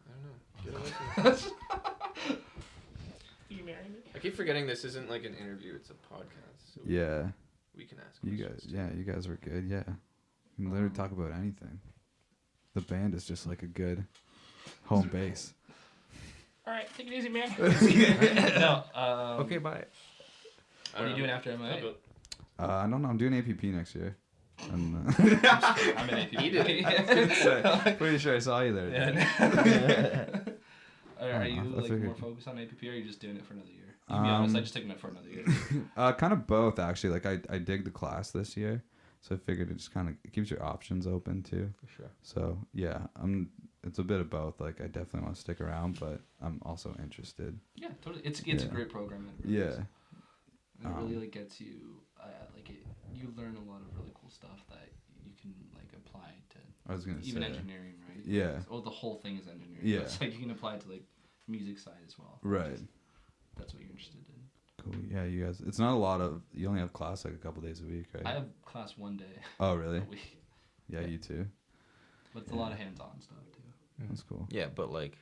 [SPEAKER 3] I don't know. Get away from me. I keep forgetting this isn't like an interview; it's a podcast. So
[SPEAKER 1] Yeah.
[SPEAKER 3] we can ask.
[SPEAKER 1] You
[SPEAKER 3] questions.
[SPEAKER 1] guys, yeah, you guys were good. Yeah. You can literally talk about anything. The band is just like a good home base.
[SPEAKER 5] All right, take it easy, man.
[SPEAKER 2] No.
[SPEAKER 4] Okay, bye.
[SPEAKER 3] I
[SPEAKER 2] What are
[SPEAKER 3] don't
[SPEAKER 2] you doing
[SPEAKER 3] know.
[SPEAKER 2] after MIA?
[SPEAKER 1] I don't know. I'm doing APP next year. And,
[SPEAKER 2] I'm an AP.
[SPEAKER 3] Eat it.
[SPEAKER 1] pretty sure I saw you there. dude.
[SPEAKER 2] Yeah. Are you
[SPEAKER 1] I
[SPEAKER 2] like
[SPEAKER 1] figured.
[SPEAKER 2] more focused on APP, or are you just doing it for another year? To be honest, I just taking it for another year.
[SPEAKER 1] Kind of both actually. Like I dig the class this year, so I figured it just kind of keeps your options open too.
[SPEAKER 4] For sure.
[SPEAKER 1] So yeah, it's a bit of both. Like I definitely want to stick around, but I'm also interested.
[SPEAKER 2] Yeah, totally. It's a
[SPEAKER 1] Yeah.
[SPEAKER 2] great program. It really
[SPEAKER 1] Yeah.
[SPEAKER 2] is. And it really like gets you like it. You learn a lot of really cool stuff that you can like apply to
[SPEAKER 1] I was gonna
[SPEAKER 2] even
[SPEAKER 1] say.
[SPEAKER 2] engineering, right?
[SPEAKER 1] Yeah.
[SPEAKER 2] Oh, the whole thing is engineering.
[SPEAKER 1] Yeah.
[SPEAKER 2] But it's like you can apply it to like music side as well.
[SPEAKER 1] Right.
[SPEAKER 2] That's what you're interested in.
[SPEAKER 1] Cool. Yeah, you guys. It's not a lot of. You only have class like a couple days a week, right?
[SPEAKER 2] I have class one day
[SPEAKER 1] Oh really?
[SPEAKER 2] a week,
[SPEAKER 1] Yeah, you too.
[SPEAKER 2] but it's a lot of hands-on stuff too.
[SPEAKER 1] That's cool.
[SPEAKER 4] Yeah, but like,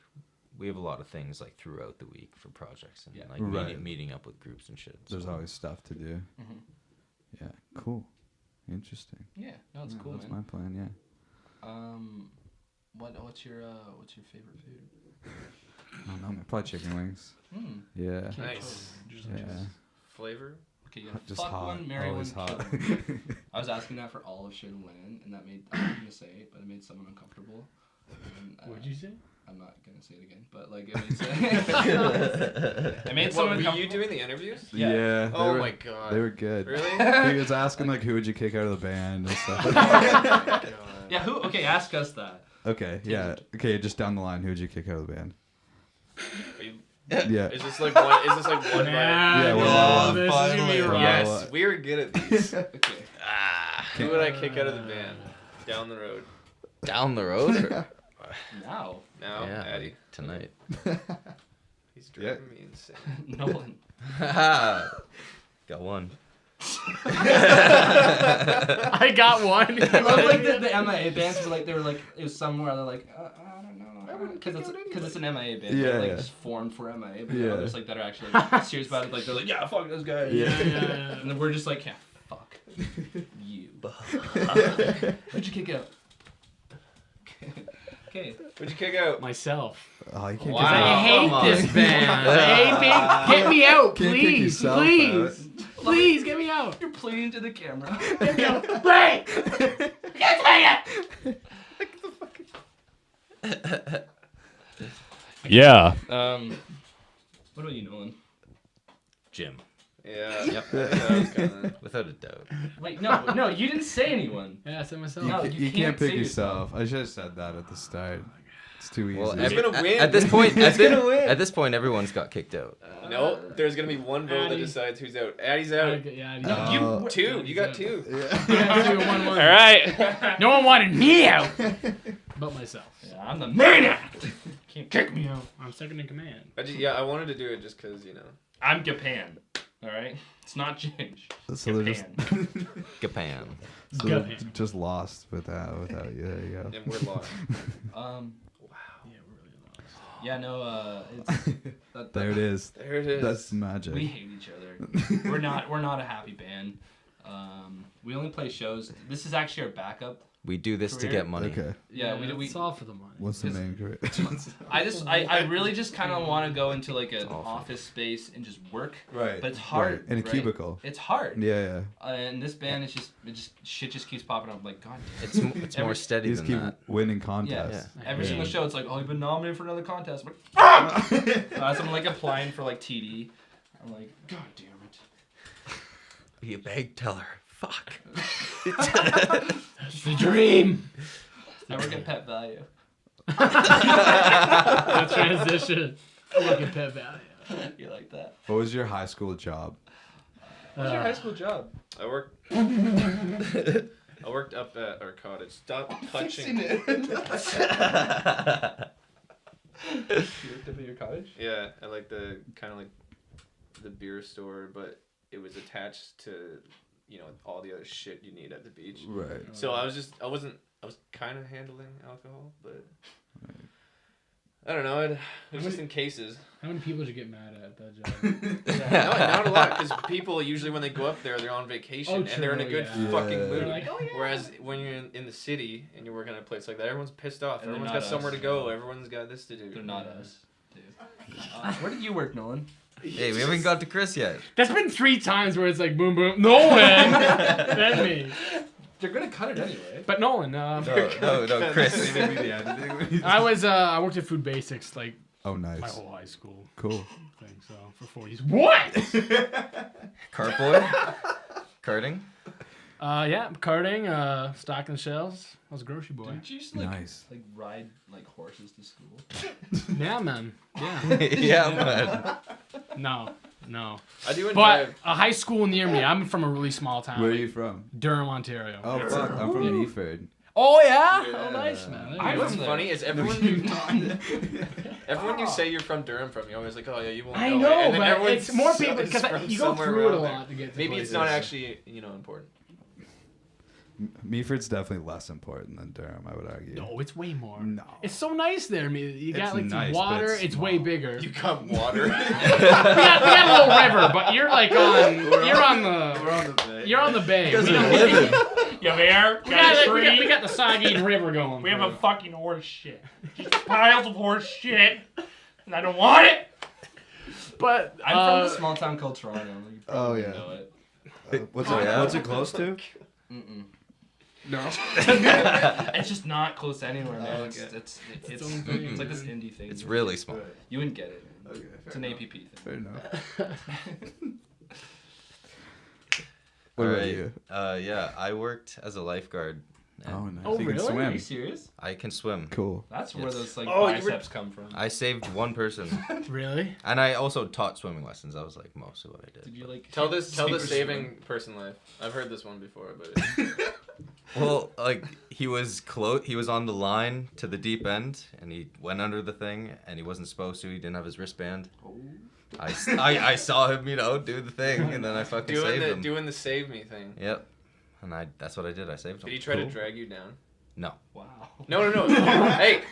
[SPEAKER 4] we have a lot of things like throughout the week for projects and
[SPEAKER 2] Yeah.
[SPEAKER 4] like
[SPEAKER 1] Right.
[SPEAKER 4] meeting up with groups and shit.
[SPEAKER 1] There's
[SPEAKER 4] so-
[SPEAKER 1] always stuff to do.
[SPEAKER 2] Mm-hmm.
[SPEAKER 1] Yeah. Cool. Interesting.
[SPEAKER 2] Yeah, no, it's
[SPEAKER 1] Yeah,
[SPEAKER 2] cool,
[SPEAKER 1] that's
[SPEAKER 2] man.
[SPEAKER 1] my plan. Yeah.
[SPEAKER 2] What's your favorite food?
[SPEAKER 1] I don't know. Man, probably chicken wings.
[SPEAKER 2] Hmm.
[SPEAKER 1] Yeah.
[SPEAKER 3] Nice.
[SPEAKER 1] Yeah.
[SPEAKER 3] Flavor.
[SPEAKER 2] Okay, yeah.
[SPEAKER 1] Just
[SPEAKER 2] Fuck
[SPEAKER 1] hot.
[SPEAKER 2] one, marry
[SPEAKER 1] Always
[SPEAKER 2] one,
[SPEAKER 1] hot.
[SPEAKER 2] kill one. I was asking that for all of Shane Lennon, and that made I'm not gonna say it, but it made someone uncomfortable. And,
[SPEAKER 5] What'd you say?
[SPEAKER 2] I'm not gonna say it again, but like it made
[SPEAKER 3] What,
[SPEAKER 2] someone
[SPEAKER 3] were you
[SPEAKER 2] uncomfortable.
[SPEAKER 3] doing the interviews?
[SPEAKER 2] Yeah.
[SPEAKER 1] Yeah.
[SPEAKER 3] Oh
[SPEAKER 1] were,
[SPEAKER 3] my god.
[SPEAKER 1] They were good.
[SPEAKER 3] Really?
[SPEAKER 1] He was asking like, who would you kick out of the band and stuff.
[SPEAKER 3] God.
[SPEAKER 2] Yeah, who? Okay, ask us that.
[SPEAKER 1] Okay. Yeah. Okay. Just down the line, who would you kick out of the band?
[SPEAKER 3] Are you-
[SPEAKER 1] Yeah.
[SPEAKER 3] Is this like one? Is this like one by?
[SPEAKER 1] Yeah,
[SPEAKER 5] no,
[SPEAKER 1] one by one.
[SPEAKER 5] this is gonna be
[SPEAKER 2] Finally.
[SPEAKER 5] rough.
[SPEAKER 3] Yes, we were good at these.
[SPEAKER 2] Okay.
[SPEAKER 3] Who would I kick out of the band? Down the road.
[SPEAKER 4] Down the road? Or-
[SPEAKER 2] Now,
[SPEAKER 3] Now,
[SPEAKER 4] yeah,
[SPEAKER 3] Addy.
[SPEAKER 4] like tonight.
[SPEAKER 3] He's driving me insane.
[SPEAKER 2] Nolan.
[SPEAKER 4] Got one.
[SPEAKER 5] I got one.
[SPEAKER 2] I love like the MIA bands were like they were like it was somewhere they're like I don't know because it's an MIA band
[SPEAKER 1] Yeah,
[SPEAKER 2] like
[SPEAKER 1] yeah.
[SPEAKER 2] just formed for MIA but
[SPEAKER 1] Yeah.
[SPEAKER 2] there are others like that are actually like, serious about it like they're like yeah fuck those guys
[SPEAKER 1] Yeah.
[SPEAKER 2] and then we're just like yeah fuck you who'd you kick out okay
[SPEAKER 3] Who'd you kick out?
[SPEAKER 5] Myself.
[SPEAKER 1] Oh, you can't
[SPEAKER 2] Wow.
[SPEAKER 1] kick
[SPEAKER 5] I
[SPEAKER 1] out.
[SPEAKER 5] hate
[SPEAKER 4] come
[SPEAKER 5] this
[SPEAKER 4] on.
[SPEAKER 5] band. I hate Get me out,
[SPEAKER 1] Can't kick
[SPEAKER 5] please,
[SPEAKER 1] yourself
[SPEAKER 5] please, please, get me out.
[SPEAKER 2] you're pleading to the camera
[SPEAKER 5] Get me out, please. Get me out. Yeah.
[SPEAKER 2] what about you Nolan
[SPEAKER 4] Jim.
[SPEAKER 3] Yeah.
[SPEAKER 4] Yep.
[SPEAKER 3] That was kinda...
[SPEAKER 4] Without a doubt.
[SPEAKER 2] wait no you didn't say anyone
[SPEAKER 5] Yeah, I said myself.
[SPEAKER 2] No,
[SPEAKER 1] You
[SPEAKER 2] you
[SPEAKER 1] can't
[SPEAKER 2] can't
[SPEAKER 1] pick
[SPEAKER 2] say
[SPEAKER 1] yourself. I should have said that at the start. It's too easy.
[SPEAKER 4] Well,
[SPEAKER 3] Who's gonna win?
[SPEAKER 4] At this point,
[SPEAKER 3] Who's gonna win?
[SPEAKER 4] at this point, everyone's got kicked out.
[SPEAKER 3] No, there's gonna be one vote that
[SPEAKER 5] Addy.
[SPEAKER 3] decides who's out. Addy's out.
[SPEAKER 5] Yeah,
[SPEAKER 2] no, you
[SPEAKER 3] Two. You got two.
[SPEAKER 1] yeah.
[SPEAKER 5] All right. No one wanted me out, but myself.
[SPEAKER 2] yeah, I'm the maniac can't kick me out
[SPEAKER 5] I'm second in command.
[SPEAKER 3] I wanted to do it just because, you know.
[SPEAKER 2] I'm Japan. All right, it's not Ginge.
[SPEAKER 1] So they're just,
[SPEAKER 2] Japan.
[SPEAKER 4] Japan.
[SPEAKER 1] so they're just lost without you. There you go.
[SPEAKER 3] And we're lost.
[SPEAKER 2] Um,
[SPEAKER 5] Yeah, we're really lost.
[SPEAKER 2] Yeah, no, it's
[SPEAKER 1] There it is.
[SPEAKER 3] There it is.
[SPEAKER 1] That's magic.
[SPEAKER 2] we hate each other. We're not a happy band. We only play shows. This is actually our backup.
[SPEAKER 4] We do this to
[SPEAKER 2] Career?
[SPEAKER 4] get money.
[SPEAKER 1] Okay.
[SPEAKER 2] Yeah, we
[SPEAKER 5] It's all for the money.
[SPEAKER 1] What's the main career?
[SPEAKER 2] I really just kind of want to go into like an
[SPEAKER 4] awful.
[SPEAKER 2] office space and just work.
[SPEAKER 1] Right.
[SPEAKER 2] But it's hard.
[SPEAKER 1] Right. In a
[SPEAKER 2] right?
[SPEAKER 1] cubicle.
[SPEAKER 2] It's hard.
[SPEAKER 1] Yeah.
[SPEAKER 2] And this band is shit just keeps popping up. Like, God.
[SPEAKER 4] It's more
[SPEAKER 2] Every-
[SPEAKER 4] steady
[SPEAKER 1] You just
[SPEAKER 4] than
[SPEAKER 1] keep
[SPEAKER 4] that.
[SPEAKER 1] winning
[SPEAKER 2] Yeah.
[SPEAKER 1] contests.
[SPEAKER 2] Every
[SPEAKER 1] Yeah.
[SPEAKER 2] single show, it's like, oh, you've been nominated for another contest. I'm like, fuck! So I'm like applying for like TD. I'm like, God damn it.
[SPEAKER 4] Be a bank teller. Fuck.
[SPEAKER 5] That's the dream.
[SPEAKER 2] I work at Pet Value.
[SPEAKER 5] The transition. Look at Pet Value.
[SPEAKER 2] You like that?
[SPEAKER 1] What was your high school job?
[SPEAKER 2] What's your high school job?
[SPEAKER 3] I worked up at our cottage. Stop touching.
[SPEAKER 2] You worked up at your cottage?
[SPEAKER 3] Yeah, at like the kind of like the beer store, but it was attached to, you know, all the other shit you need at the beach.
[SPEAKER 1] Right.
[SPEAKER 3] So I was kind of handling alcohol, but I don't know. It was just in cases.
[SPEAKER 5] How many people did you get mad at that job?
[SPEAKER 3] No, not a lot, because people usually when they go up there, they're on vacation
[SPEAKER 5] Oh,
[SPEAKER 3] and they're in a
[SPEAKER 5] true,
[SPEAKER 3] good
[SPEAKER 5] yeah.
[SPEAKER 3] fucking
[SPEAKER 1] Yeah.
[SPEAKER 3] mood.
[SPEAKER 5] They're like, oh, yeah.
[SPEAKER 3] Whereas when you're in the city and you're working at a place like that, everyone's pissed off.
[SPEAKER 2] And they're
[SPEAKER 3] Everyone's
[SPEAKER 2] not
[SPEAKER 3] got somewhere
[SPEAKER 2] us.
[SPEAKER 3] to go. Everyone's got this to do.
[SPEAKER 2] They're not us, dude. Where did you work, Nolan?
[SPEAKER 4] Hey, we haven't got to Chris yet.
[SPEAKER 5] That's been 3 times where it's like boom boom. Nolan, then me.
[SPEAKER 2] They're gonna cut it anyway.
[SPEAKER 5] But Nolan,
[SPEAKER 4] No, Chris.
[SPEAKER 5] I worked at Food Basics like
[SPEAKER 1] Oh,
[SPEAKER 5] my
[SPEAKER 1] nice.
[SPEAKER 5] whole high school
[SPEAKER 1] Cool.
[SPEAKER 5] thing. So for 4 years. What?
[SPEAKER 4] Cart boy? Karting?
[SPEAKER 5] Yeah, carting, stocking shelves. I was a grocery boy.
[SPEAKER 2] Did you just like
[SPEAKER 1] Nice.
[SPEAKER 2] ride like horses to school?
[SPEAKER 5] Yeah, man. Yeah.
[SPEAKER 4] Yeah, man.
[SPEAKER 5] No.
[SPEAKER 3] I do enjoy.
[SPEAKER 5] But a high school near me. I'm from a really small town.
[SPEAKER 1] Where are
[SPEAKER 5] like
[SPEAKER 1] you from?
[SPEAKER 5] Durham, Ontario.
[SPEAKER 1] Oh, fuck. I'm from Meaford.
[SPEAKER 5] Oh yeah?
[SPEAKER 3] Yeah.
[SPEAKER 5] Oh nice, man.
[SPEAKER 2] I'm
[SPEAKER 3] What's
[SPEAKER 2] from there.
[SPEAKER 3] funny is everyone you say you're from Durham from, you're always like, oh yeah, you won't
[SPEAKER 5] I
[SPEAKER 3] know.
[SPEAKER 5] know,
[SPEAKER 3] And then
[SPEAKER 5] but
[SPEAKER 3] everyone
[SPEAKER 5] it's more people
[SPEAKER 3] is
[SPEAKER 5] because
[SPEAKER 3] from
[SPEAKER 5] you go
[SPEAKER 3] somewhere
[SPEAKER 5] through it a
[SPEAKER 3] around there.
[SPEAKER 5] lot to get to
[SPEAKER 3] Maybe it's
[SPEAKER 5] places.
[SPEAKER 3] not actually, important.
[SPEAKER 1] Meaford's definitely less important than Durham, I would argue.
[SPEAKER 5] No, it's way more.
[SPEAKER 1] No.
[SPEAKER 5] It's so nice there. I mean, you got
[SPEAKER 1] It's
[SPEAKER 5] like
[SPEAKER 1] nice,
[SPEAKER 5] the
[SPEAKER 1] but
[SPEAKER 5] water.
[SPEAKER 1] it's
[SPEAKER 5] It's
[SPEAKER 1] small.
[SPEAKER 5] way bigger.
[SPEAKER 3] You got water.
[SPEAKER 5] we got a little river, but you're like on. You're on the.
[SPEAKER 1] We're on the bay.
[SPEAKER 5] You're on the bay.
[SPEAKER 4] You guys
[SPEAKER 5] We
[SPEAKER 4] are
[SPEAKER 5] don't-
[SPEAKER 4] living.
[SPEAKER 6] You have air,
[SPEAKER 5] We
[SPEAKER 6] got
[SPEAKER 5] got,
[SPEAKER 6] a
[SPEAKER 5] like,
[SPEAKER 6] tree.
[SPEAKER 5] we got the Saugeen River going.
[SPEAKER 6] We have
[SPEAKER 5] for
[SPEAKER 6] a
[SPEAKER 5] it.
[SPEAKER 6] fucking horse shit. Just piles of horse shit. And I don't want it.
[SPEAKER 5] But
[SPEAKER 2] I'm from a small town called Toronto. You probably
[SPEAKER 1] Oh, yeah.
[SPEAKER 2] know it.
[SPEAKER 1] What's
[SPEAKER 4] Oh,
[SPEAKER 1] it?
[SPEAKER 4] yeah?
[SPEAKER 1] What's it close to?
[SPEAKER 2] Mm-mm.
[SPEAKER 1] No.
[SPEAKER 2] It's just not close to anywhere, man.
[SPEAKER 1] Oh,
[SPEAKER 2] It's
[SPEAKER 1] okay.
[SPEAKER 2] it's
[SPEAKER 5] own thing,
[SPEAKER 2] it's like this indie thing.
[SPEAKER 4] It's really small.
[SPEAKER 2] You wouldn't get it. Man.
[SPEAKER 1] Okay.
[SPEAKER 2] It's an APP thing.
[SPEAKER 1] Fair enough.
[SPEAKER 4] All
[SPEAKER 1] What about
[SPEAKER 4] right.
[SPEAKER 1] you?
[SPEAKER 4] Yeah, I worked as a lifeguard. and
[SPEAKER 1] Oh, nice.
[SPEAKER 5] Oh,
[SPEAKER 1] You can
[SPEAKER 5] really?
[SPEAKER 2] Are
[SPEAKER 1] swim.
[SPEAKER 2] you serious?
[SPEAKER 4] I can swim.
[SPEAKER 1] Cool.
[SPEAKER 2] That's where
[SPEAKER 4] Yes.
[SPEAKER 2] those like
[SPEAKER 3] Oh, you were-
[SPEAKER 2] biceps come from.
[SPEAKER 4] I saved one person,
[SPEAKER 5] Really?
[SPEAKER 4] and I also taught swimming lessons. That was like most of what I
[SPEAKER 2] Did
[SPEAKER 4] did.
[SPEAKER 2] you like
[SPEAKER 3] Tell the
[SPEAKER 2] sink or
[SPEAKER 3] saving
[SPEAKER 2] swim?
[SPEAKER 3] person life. I've heard this one before, but
[SPEAKER 4] Well, like he was He was on the line to the deep end, and he went under the thing, and he wasn't supposed to. He didn't have his wristband.
[SPEAKER 2] Oh.
[SPEAKER 4] I saw him, do the thing, and then I fucking saved him.
[SPEAKER 3] doing the save me thing.
[SPEAKER 4] Yep. And that's what I did. I saved him.
[SPEAKER 3] Did he try to drag you down?
[SPEAKER 4] No.
[SPEAKER 2] Wow.
[SPEAKER 3] No. Hey,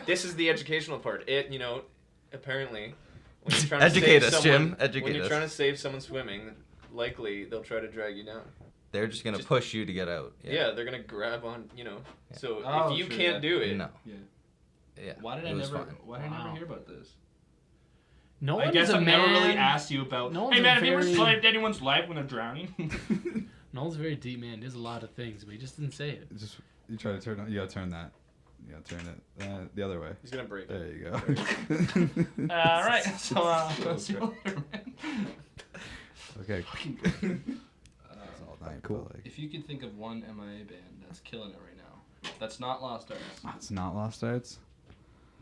[SPEAKER 3] this is the educational part. Apparently, when you're trying to
[SPEAKER 4] Educate
[SPEAKER 3] save
[SPEAKER 4] us,
[SPEAKER 3] someone,
[SPEAKER 4] Jim. Educate
[SPEAKER 3] when you're
[SPEAKER 4] us.
[SPEAKER 3] trying to save someone swimming, likely they'll try to drag you down.
[SPEAKER 4] They're just gonna
[SPEAKER 3] Just-
[SPEAKER 4] push you to get out.
[SPEAKER 3] Yeah, they're gonna grab on. So
[SPEAKER 2] Oh,
[SPEAKER 3] if you
[SPEAKER 2] true,
[SPEAKER 3] can't
[SPEAKER 2] yeah.
[SPEAKER 3] do it,
[SPEAKER 4] No.
[SPEAKER 2] Yeah.
[SPEAKER 4] Yeah.
[SPEAKER 2] Why did
[SPEAKER 4] it
[SPEAKER 2] I
[SPEAKER 4] was
[SPEAKER 2] never?
[SPEAKER 4] fine.
[SPEAKER 2] Why did I never
[SPEAKER 5] Wow.
[SPEAKER 2] hear about this?
[SPEAKER 5] No
[SPEAKER 6] I
[SPEAKER 5] one's
[SPEAKER 6] guess
[SPEAKER 5] a
[SPEAKER 6] I've
[SPEAKER 5] man.
[SPEAKER 6] never really asked you about.
[SPEAKER 5] No one's
[SPEAKER 6] Hey
[SPEAKER 5] a
[SPEAKER 6] man, have you ever
[SPEAKER 5] very-
[SPEAKER 6] saved anyone's life when they're drowning?
[SPEAKER 5] Noel's a very deep man. There's a lot of things, but he just didn't say it.
[SPEAKER 1] Just you try to turn on. You gotta turn that. You gotta turn it the other way.
[SPEAKER 3] he's gonna break it.
[SPEAKER 1] There you go.
[SPEAKER 6] All right. So see you later, man.
[SPEAKER 1] Okay. That's all night, cool. Like,
[SPEAKER 2] If you could think of one MIA band that's killing it right now, that's not Lost Arts.
[SPEAKER 1] it's not Lost Arts.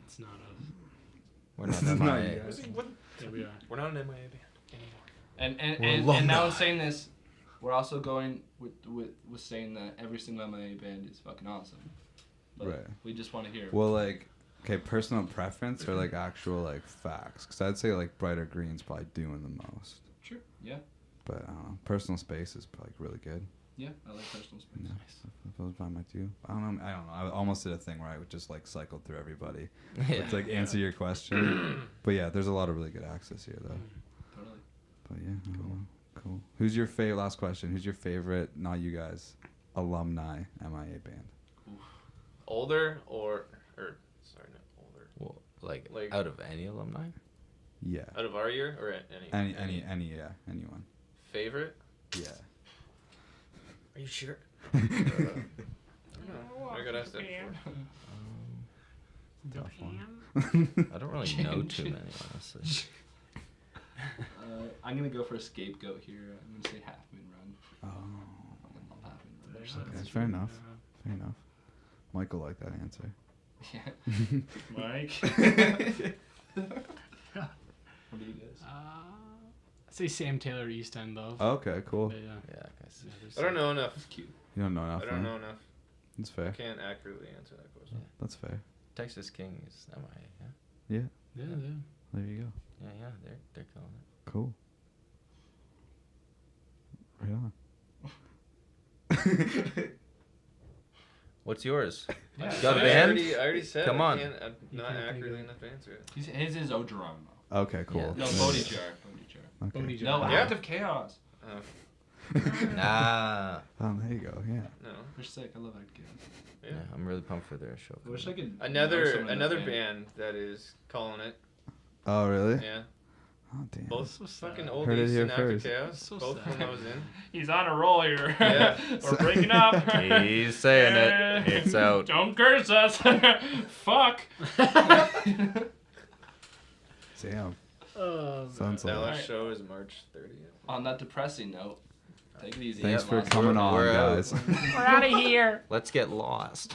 [SPEAKER 5] It's not us.
[SPEAKER 4] We're not
[SPEAKER 1] It's not
[SPEAKER 4] MIA.
[SPEAKER 1] you guys.
[SPEAKER 5] There we are.
[SPEAKER 3] We're not an MIA band anymore.
[SPEAKER 2] And now in saying this, we're also going with saying that every single MIA band is fucking awesome. But
[SPEAKER 1] Right.
[SPEAKER 2] we just want to hear.
[SPEAKER 1] Well, like, okay, personal preference or like actual like facts? Because I'd say like Brighter Green's probably doing the most.
[SPEAKER 2] Sure. Yeah.
[SPEAKER 1] But I don't know. Personal Space is like really good.
[SPEAKER 2] Yeah, I like Personal Space.
[SPEAKER 1] Nice. Those by my two. I don't know. I almost did a thing where I would just like cycle through everybody.
[SPEAKER 4] Yeah.
[SPEAKER 1] It's like answer your question. But yeah, there's a lot of really good access here though.
[SPEAKER 2] Totally.
[SPEAKER 1] But yeah, I don't know. Cool. Who's your favorite? Last question. Who's your favorite? Not you guys. Alumni MIA band.
[SPEAKER 3] Older or sorry, not older.
[SPEAKER 4] Well, like
[SPEAKER 3] Like-
[SPEAKER 4] out of any alumni?
[SPEAKER 1] Yeah.
[SPEAKER 3] Out of our year or any?
[SPEAKER 1] Any. Yeah. Anyone.
[SPEAKER 3] Favorite?
[SPEAKER 1] Yeah.
[SPEAKER 3] Are you sure?
[SPEAKER 6] Oh,
[SPEAKER 3] I gotta ask that
[SPEAKER 6] man.
[SPEAKER 1] Tough one.
[SPEAKER 4] I don't really know too many, honestly.
[SPEAKER 2] I'm gonna go for a scapegoat here. I'm gonna say Half Moon Run.
[SPEAKER 1] Oh.
[SPEAKER 2] I love Half Moon Run.
[SPEAKER 1] Okay, fair enough. Fair enough. Michael liked that answer.
[SPEAKER 2] Yeah.
[SPEAKER 6] Mike.
[SPEAKER 2] What do you guys?
[SPEAKER 5] I'd say Sam Taylor East End though.
[SPEAKER 1] Okay, cool.
[SPEAKER 5] But, yeah.
[SPEAKER 4] Yeah, guys.
[SPEAKER 3] I don't know enough.
[SPEAKER 2] That's cute.
[SPEAKER 1] You don't know enough.
[SPEAKER 3] I don't know enough.
[SPEAKER 1] That's
[SPEAKER 3] I
[SPEAKER 1] fair.
[SPEAKER 3] can't accurately answer that question.
[SPEAKER 1] That's fair.
[SPEAKER 4] Texas King is MIA, yeah?
[SPEAKER 1] Yeah.
[SPEAKER 5] Yeah, yeah.
[SPEAKER 1] There you go.
[SPEAKER 4] Yeah, they're killing it.
[SPEAKER 1] Cool. Right on.
[SPEAKER 4] What's yours?
[SPEAKER 2] Yeah.
[SPEAKER 4] Got a
[SPEAKER 3] I
[SPEAKER 4] band?
[SPEAKER 3] already said.
[SPEAKER 4] Come on.
[SPEAKER 3] I'm not
[SPEAKER 5] can't think
[SPEAKER 3] accurately
[SPEAKER 5] of
[SPEAKER 3] enough to answer it.
[SPEAKER 2] His is Ogeronimo.
[SPEAKER 1] Okay, cool.
[SPEAKER 4] Yeah.
[SPEAKER 2] No,
[SPEAKER 1] There
[SPEAKER 2] Bodhi
[SPEAKER 1] you go.
[SPEAKER 2] Jar.
[SPEAKER 1] Okay.
[SPEAKER 5] Bodhi
[SPEAKER 2] No,
[SPEAKER 5] Jar.
[SPEAKER 3] Yeah.
[SPEAKER 2] Act of Chaos.
[SPEAKER 4] Nah.
[SPEAKER 1] Oh, there you go. Yeah.
[SPEAKER 3] No.
[SPEAKER 2] They're sick. I love Act of Chaos.
[SPEAKER 3] Yeah.
[SPEAKER 4] Yeah, I'm really pumped for their show.
[SPEAKER 2] I wish I could. know
[SPEAKER 3] Another
[SPEAKER 2] someone in that
[SPEAKER 3] band that is calling it.
[SPEAKER 1] Oh, really?
[SPEAKER 3] Yeah.
[SPEAKER 1] Oh, damn.
[SPEAKER 3] Both
[SPEAKER 5] So sad.
[SPEAKER 3] fucking
[SPEAKER 1] Heard it
[SPEAKER 3] oldies
[SPEAKER 1] here
[SPEAKER 3] and Act of
[SPEAKER 1] first.
[SPEAKER 3] Chaos.
[SPEAKER 5] So
[SPEAKER 3] Both
[SPEAKER 5] sad.
[SPEAKER 3] when I was in.
[SPEAKER 6] He's on a roll here.
[SPEAKER 3] Yeah.
[SPEAKER 6] We're breaking up.
[SPEAKER 4] He's saying it. It's out.
[SPEAKER 6] Don't curse us. Fuck.
[SPEAKER 1] Damn.
[SPEAKER 5] Oh,
[SPEAKER 1] Sounds
[SPEAKER 3] That
[SPEAKER 1] like.
[SPEAKER 3] last show is March 30th.
[SPEAKER 2] On that depressing note, take it easy.
[SPEAKER 1] Thanks
[SPEAKER 2] Yeah,
[SPEAKER 1] for
[SPEAKER 2] lost
[SPEAKER 1] coming
[SPEAKER 2] it.
[SPEAKER 1] on,
[SPEAKER 4] We're out.
[SPEAKER 1] guys.
[SPEAKER 6] We're out of here.
[SPEAKER 4] Let's get lost.